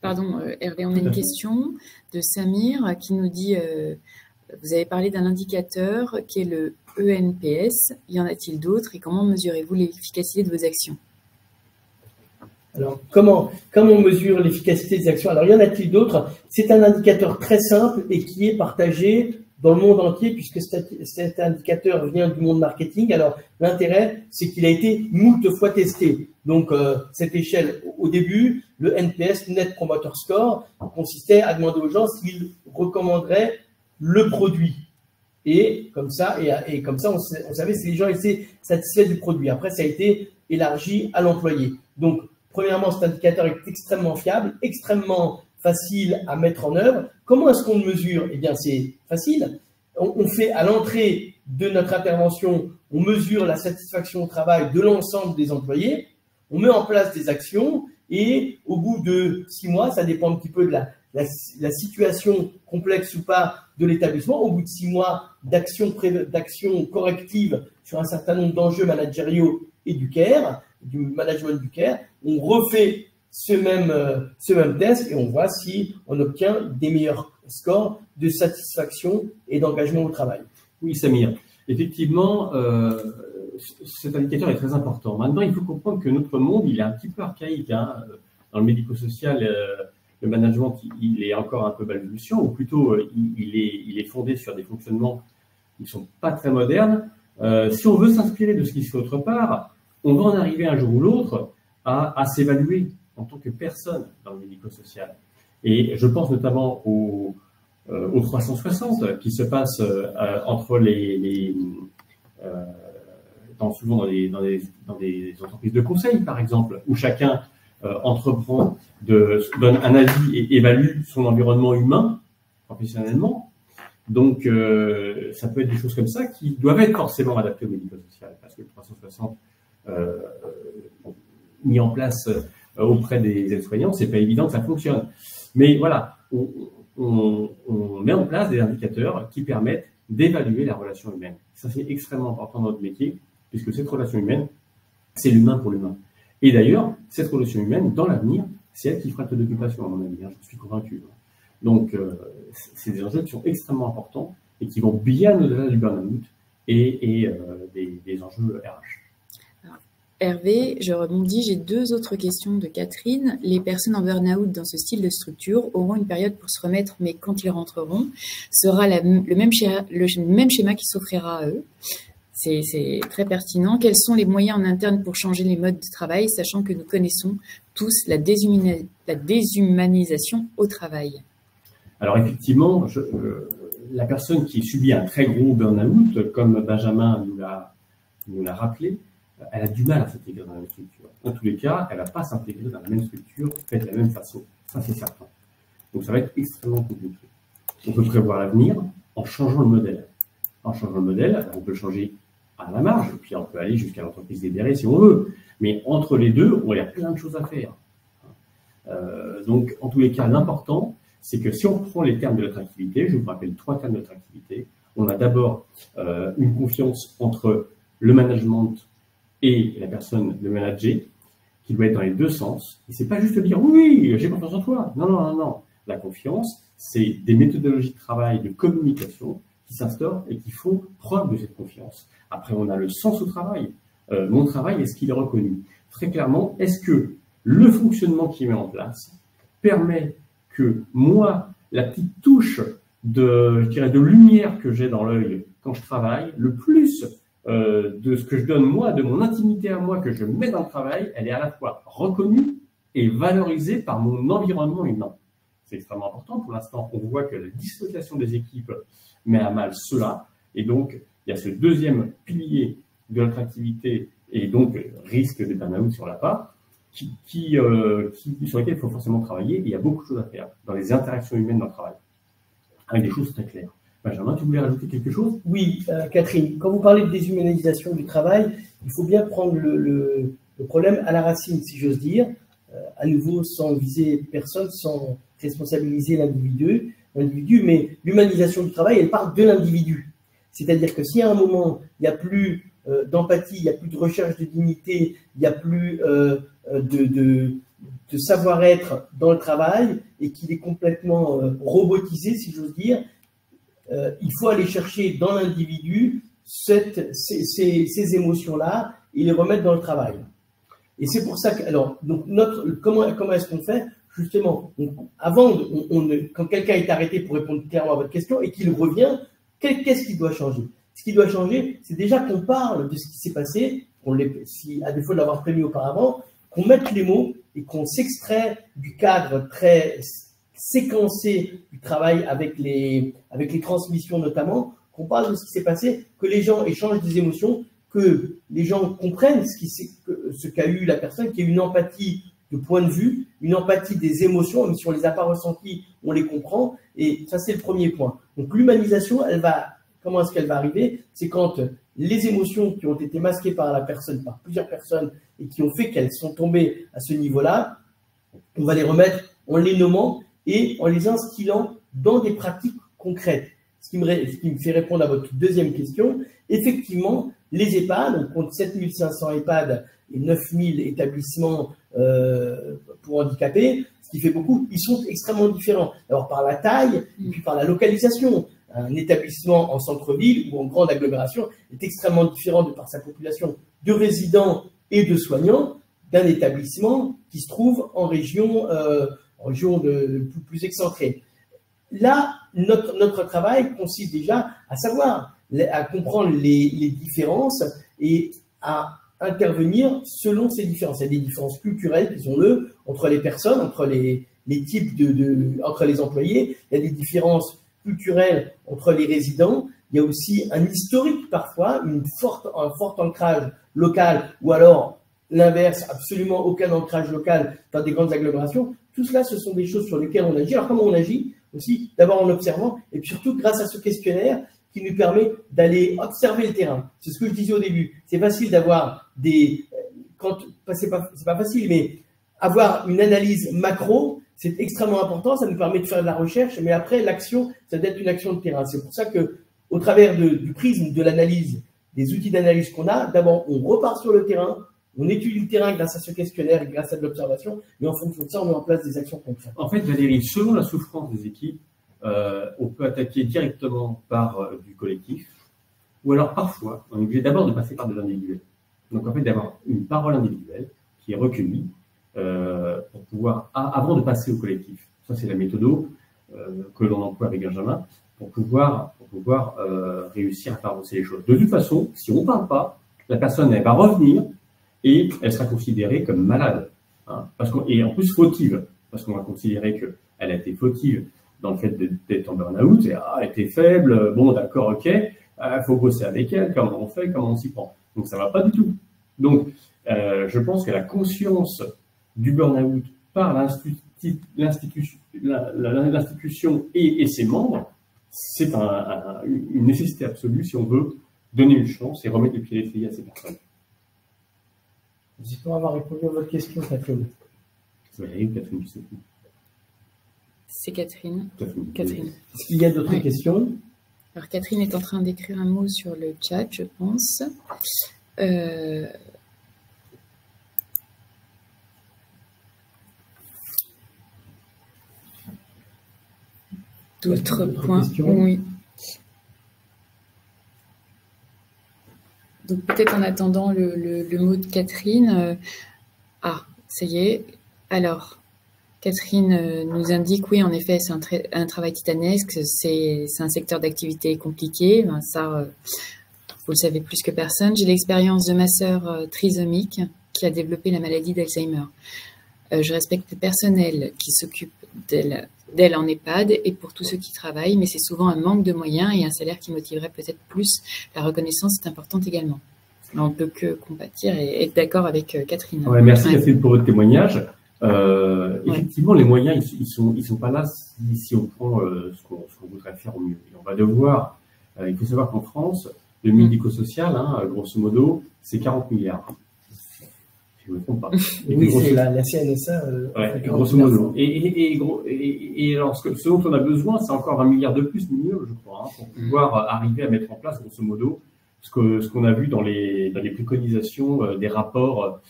Pardon, Hervé, on a une question de Samir qui nous dit vous avez parlé d'un indicateur qui est le ENPS. Y en a-t-il d'autres et comment mesurez-vous l'efficacité de vos actions? Alors, comment on mesure l'efficacité des actions? Alors, y en a-t-il d'autres? C'est un indicateur très simple et qui est partagé dans le monde entier puisque cet indicateur vient du monde marketing. Alors, l'intérêt, c'est qu'il a été moult fois testé. Donc, cette échelle, au début, le NPS, Net Promoter Score, consistait à demander aux gens s'ils recommanderaient le produit. Et comme ça, on savait si les gens étaient satisfaits du produit. Après, ça a été élargi à l'employé. Donc, premièrement, cet indicateur est extrêmement fiable, extrêmement facile à mettre en œuvre. Comment est-ce qu'on le mesure? Eh bien, c'est facile. On fait à l'entrée de notre intervention, on mesure la satisfaction au travail de l'ensemble des employés. On met en place des actions et au bout de 6 mois, ça dépend un petit peu de la la situation complexe ou pas de l'établissement. Au bout de 6 mois d'action corrective sur un certain nombre d'enjeux managériaux et du care, du management du care, on refait ce même test et on voit si on obtient des meilleurs scores de satisfaction et d'engagement au travail. Oui, Samir. Effectivement, cet indicateur est très important. Maintenant, il faut comprendre que notre monde, il est un petit peu archaïque. Hein. Dans le médico-social, le management, il est encore un peu balbutiant, ou plutôt, il est fondé sur des fonctionnements qui ne sont pas très modernes. Si on veut s'inspirer de ce qui se fait autre part, on va en arriver un jour ou l'autre à s'évaluer en tant que personne dans le médico-social. Et je pense notamment au 360 qui se passe entre souvent dans des entreprises de conseil, par exemple, où chacun donne un avis et évalue son environnement humain professionnellement. Donc, ça peut être des choses comme ça qui doivent être forcément adaptées au médico-social, parce que le 360 mis en place auprès des aides-soignants, c'est pas évident que ça fonctionne. Mais voilà, on met en place des indicateurs qui permettent d'évaluer la relation humaine. Ça, c'est extrêmement important dans notre métier, puisque cette relation humaine, c'est l'humain pour l'humain. Et d'ailleurs, cette relation humaine, dans l'avenir, c'est elle qui fera le taux d'occupation, à mon avis, hein, je suis convaincu. Donc, c'est des enjeux qui sont extrêmement importants et qui vont bien au-delà du burn-out et des enjeux RH. Hervé, je rebondis, j'ai 2 autres questions de Catherine. Les personnes en burn-out dans ce style de structure auront une période pour se remettre, mais quand ils rentreront, sera le même schéma qui s'offrira à eux. C'est très pertinent. Quels sont les moyens en interne pour changer les modes de travail, sachant que nous connaissons tous la déshumanisation au travail? Alors effectivement, la personne qui subit un très gros burn-out, comme Benjamin nous l'a rappelé, elle a du mal à s'intégrer dans la même structure. En tous les cas, elle ne va pas s'intégrer dans la même structure, faite de la même façon. Ça, c'est certain. Donc, ça va être extrêmement compliqué. On peut prévoir l'avenir en changeant le modèle. En changeant le modèle, on peut le changer à la marge, et puis on peut aller jusqu'à l'entreprise libérée si on veut. Mais entre les deux, il y a plein de choses à faire. Donc, en tous les cas, l'important, c'est que si on prend les termes de l'attractivité, je vous rappelle 3 termes de l'attractivité, on a d'abord une confiance entre le management et la personne, le manager, qui doit être dans les 2 sens. Et c'est pas juste dire oui, j'ai confiance en toi. Non. La confiance, c'est des méthodologies de travail, de communication qui s'instaurent et qui font preuve de cette confiance. Après, on a le sens au travail. Mon travail, est-ce qu'il est reconnu? Très clairement, est-ce que le fonctionnement qui est mis en place permet que moi, la petite touche de lumière que j'ai dans l'œil quand je travaille, le plus de ce que je donne moi, de mon intimité à moi que je mets dans le travail, elle est à la fois reconnue et valorisée par mon environnement humain. C'est extrêmement important. Pour l'instant, on voit que la dislocation des équipes met à mal cela. Et donc, il y a ce deuxième pilier de l'attractivité et donc risque de burn-out sur la part sur lesquels il faut forcément travailler. Et il y a beaucoup de choses à faire dans les interactions humaines dans le travail, avec des choses très claires. Benjamin, tu voulais rajouter quelque chose? Oui, Catherine, quand vous parlez de déshumanisation du travail, il faut bien prendre le problème à la racine, si j'ose dire, à nouveau sans viser personne, sans responsabiliser l'individu, mais l'humanisation du travail, elle part de l'individu. C'est-à-dire que si à un moment, il n'y a plus d'empathie, il n'y a plus de recherche de dignité, il n'y a plus de savoir-être dans le travail et qu'il est complètement robotisé, si j'ose dire, il faut aller chercher dans l'individu ces émotions-là et les remettre dans le travail. Et c'est pour ça que, alors, donc comment est-ce qu'on fait? Justement, quand quelqu'un est arrêté pour répondre clairement à votre question et qu'il revient, qu'est-ce qui doit changer? Ce qui doit changer, c'est déjà qu'on parle de ce qui s'est passé, à défaut de l'avoir prévu auparavant, qu'on mette les mots et qu'on s'extrait du cadre très séquencé du travail avec les transmissions notamment, qu'on parle de ce qui s'est passé, que les gens échangent des émotions, que les gens comprennent ce qu'a eu la personne, qu'il y ait une empathie de point de vue, une empathie des émotions, même si on ne les a pas ressenties, on les comprend, et ça c'est le premier point. Donc l'humanisation, comment est-ce qu'elle va arriver? C'est quand les émotions qui ont été masquées par plusieurs personnes, et qui ont fait qu'elles sont tombées à ce niveau-là, on va les remettre en les nommant et en les instillant dans des pratiques concrètes. Ce qui me fait répondre à votre deuxième question. Effectivement, les EHPAD, on compte 7500 EHPAD et 9000 établissements pour handicapés, ce qui fait beaucoup, ils sont extrêmement différents. Alors par la taille et puis par la localisation. Un établissement en centre-ville ou en grande agglomération est extrêmement différent de par sa population de résidents et de soignants d'un établissement qui se trouve en région plus excentrée. Là, notre travail consiste déjà à savoir, à comprendre les différences et à intervenir selon ces différences. Il y a des différences culturelles, disons-le, entre les personnes, entre les types entre les employés. Il y a des différences culturelles entre les résidents. Il y a aussi un historique parfois, un fort ancrage local, ou alors l'inverse, absolument aucun ancrage local dans des grandes agglomérations. Tout cela, ce sont des choses sur lesquelles on agit. Alors comment on agit? Aussi, d'abord en observant, et puis surtout grâce à ce questionnaire qui nous permet d'aller observer le terrain. C'est ce que je disais au début. C'est facile d'avoir c'est pas facile, mais avoir une analyse macro, c'est extrêmement important. Ça nous permet de faire de la recherche, mais après, l'action, ça doit être une action de terrain. C'est pour ça que, au travers du prisme de l'analyse, des outils d'analyse qu'on a, d'abord, on repart sur le terrain, on étudie le terrain grâce à ce questionnaire et grâce à de l'observation, et en fonction de ça, on met en place des actions concrètes. En fait, Valérie, selon la souffrance des équipes, on peut attaquer directement par du collectif, ou alors parfois, on est obligé d'abord de passer par de l'individuel. Donc en fait, d'avoir une parole individuelle qui est recueillie pour pouvoir, avant de passer au collectif. Ça, c'est la méthode que l'on emploie avec Benjamin, pour pouvoir réussir à faire avancer les choses. De toute façon, si on ne parle pas, la personne, elle va revenir et elle sera considérée comme malade. Hein, et en plus fautive, parce qu'on va considérer qu'elle a été fautive dans le fait d'être en burn-out, et elle était faible, bon d'accord, ok, faut bosser avec elle, comment on fait, comment on s'y prend. Donc ça ne va pas du tout. Donc je pense que la conscience du burn-out par l'institution et ses membres, c'est une nécessité absolue si on veut donner une chance et remettre les pieds à l'étrier à ces personnes. J'espère avoir répondu à votre question, Catherine. C'est Valérie ou Catherine, je sais plus. C'est Catherine. Catherine. Est-ce qu'il y a d'autres questions? Alors, Catherine est en train d'écrire un mot sur le chat, je pense. D'autres points? Oui. Donc, peut-être en attendant le mot de Catherine. Ça y est. Alors, Catherine nous indique, oui, en effet, c'est un travail titanesque, c'est un secteur d'activité compliqué. Ben, ça, vous le savez plus que personne. J'ai l'expérience de ma sœur trisomique qui a développé la maladie d'Alzheimer. Je respecte le personnel qui s'occupe d'elle en EHPAD et pour tous ceux qui travaillent, mais c'est souvent un manque de moyens et un salaire qui motiverait peut-être plus. La reconnaissance est importante également. On ne peut que compatir et être d'accord avec Catherine. Ouais, merci Catherine pour votre témoignage. Effectivement, les moyens, ils sont pas là si on prend ce qu'on voudrait faire au mieux. Et on va devoir, il faut savoir qu'en France, le médico-social, grosso modo, c'est 40 milliards. Je ne me trompe pas. Oui, c'est la CNSA. Grosso modo. Et alors, ce dont on a besoin, c'est encore 1 milliard de plus, mieux, je crois, pour pouvoir arriver à mettre en place, grosso modo, ce qu'on a vu dans les préconisations des rapports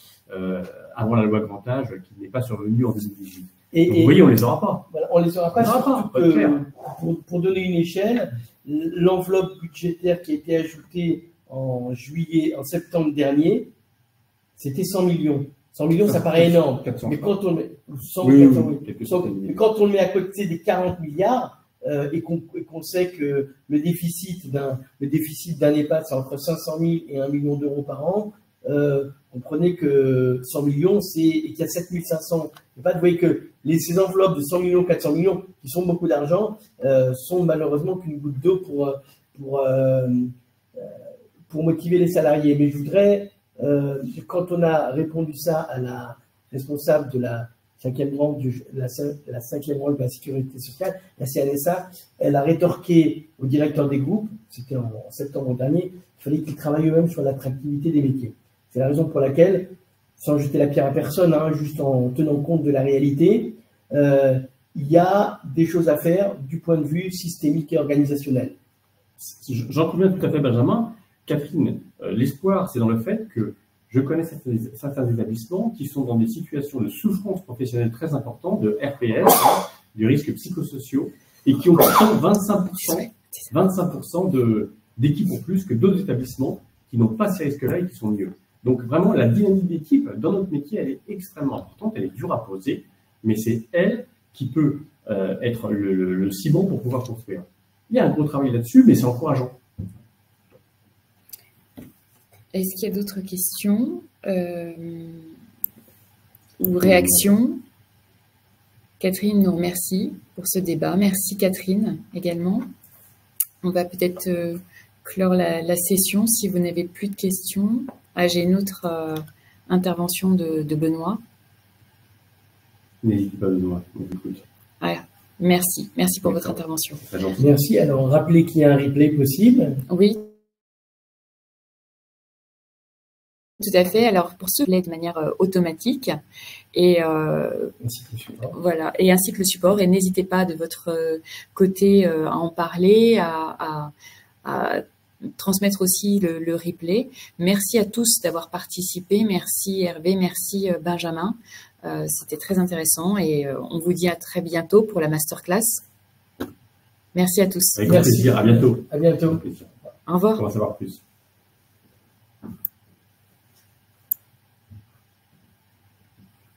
avant la loi Grand Âge, qui n'est pas survenue en 2018. Donc, vous voyez, on ne les aura pas. Voilà, on ne les aura pas. Pour donner une échelle, l'enveloppe budgétaire qui a été ajoutée en septembre dernier, c'était 100 millions. 100 millions, ça paraît énorme. 400, mais quand on met, 100, oui, 400, mais quand on le met à côté des 40 milliards, et qu'on sait que le déficit d'un EHPAD, c'est entre 500 000 et 1 million d'euros par an, comprenez que 100 millions, et qu'il y a 7500 EHPAD. Vous voyez que ces enveloppes de 100 millions, 400 millions, qui sont beaucoup d'argent, sont malheureusement qu'une goutte d'eau pour motiver les salariés. Mais je voudrais, quand on a répondu ça à la responsable de la cinquième branche de la sécurité sociale, la CNSA, elle a rétorqué au directeur des groupes, c'était en septembre dernier, il fallait qu'ils travaillent eux-mêmes sur l'attractivité des métiers. C'est la raison pour laquelle, sans jeter la pierre à personne, juste en tenant compte de la réalité, il y a des choses à faire du point de vue systémique et organisationnel. J'en conviens tout à fait, Benjamin. Catherine, l'espoir, c'est dans le fait que je connais certains établissements qui sont dans des situations de souffrance professionnelle très importantes, de RPS, du risque psychosociaux, et qui ont pourtant 25% d'équipes en plus que d'autres établissements qui n'ont pas ces risques-là et qui sont mieux. Donc vraiment, la dynamique d'équipe, dans notre métier, elle est extrêmement importante, elle est dure à poser, mais c'est elle qui peut être le ciment pour pouvoir construire. Il y a un gros travail là-dessus, mais c'est encourageant. Est-ce qu'il y a d'autres questions ou réactions? Catherine nous remercie pour ce débat. Merci Catherine également. On va peut-être clore la session si vous n'avez plus de questions. Ah, j'ai une autre intervention de Benoît. N'hésitez pas, Benoît, on vous écoute. Voilà. Merci pour votre intervention. Merci. Alors, rappelez qu'il y a un replay possible. Oui. Tout à fait. Alors, pour ceux qui l'aident de manière automatique et voilà, et ainsi que le support. Et n'hésitez pas de votre côté à en parler, à transmettre aussi le replay. Merci à tous d'avoir participé. Merci Hervé, merci Benjamin. C'était très intéressant et on vous dit à très bientôt pour la masterclass. Merci à tous. Avec grand plaisir. À bientôt. À bientôt. Au revoir. On va savoir plus.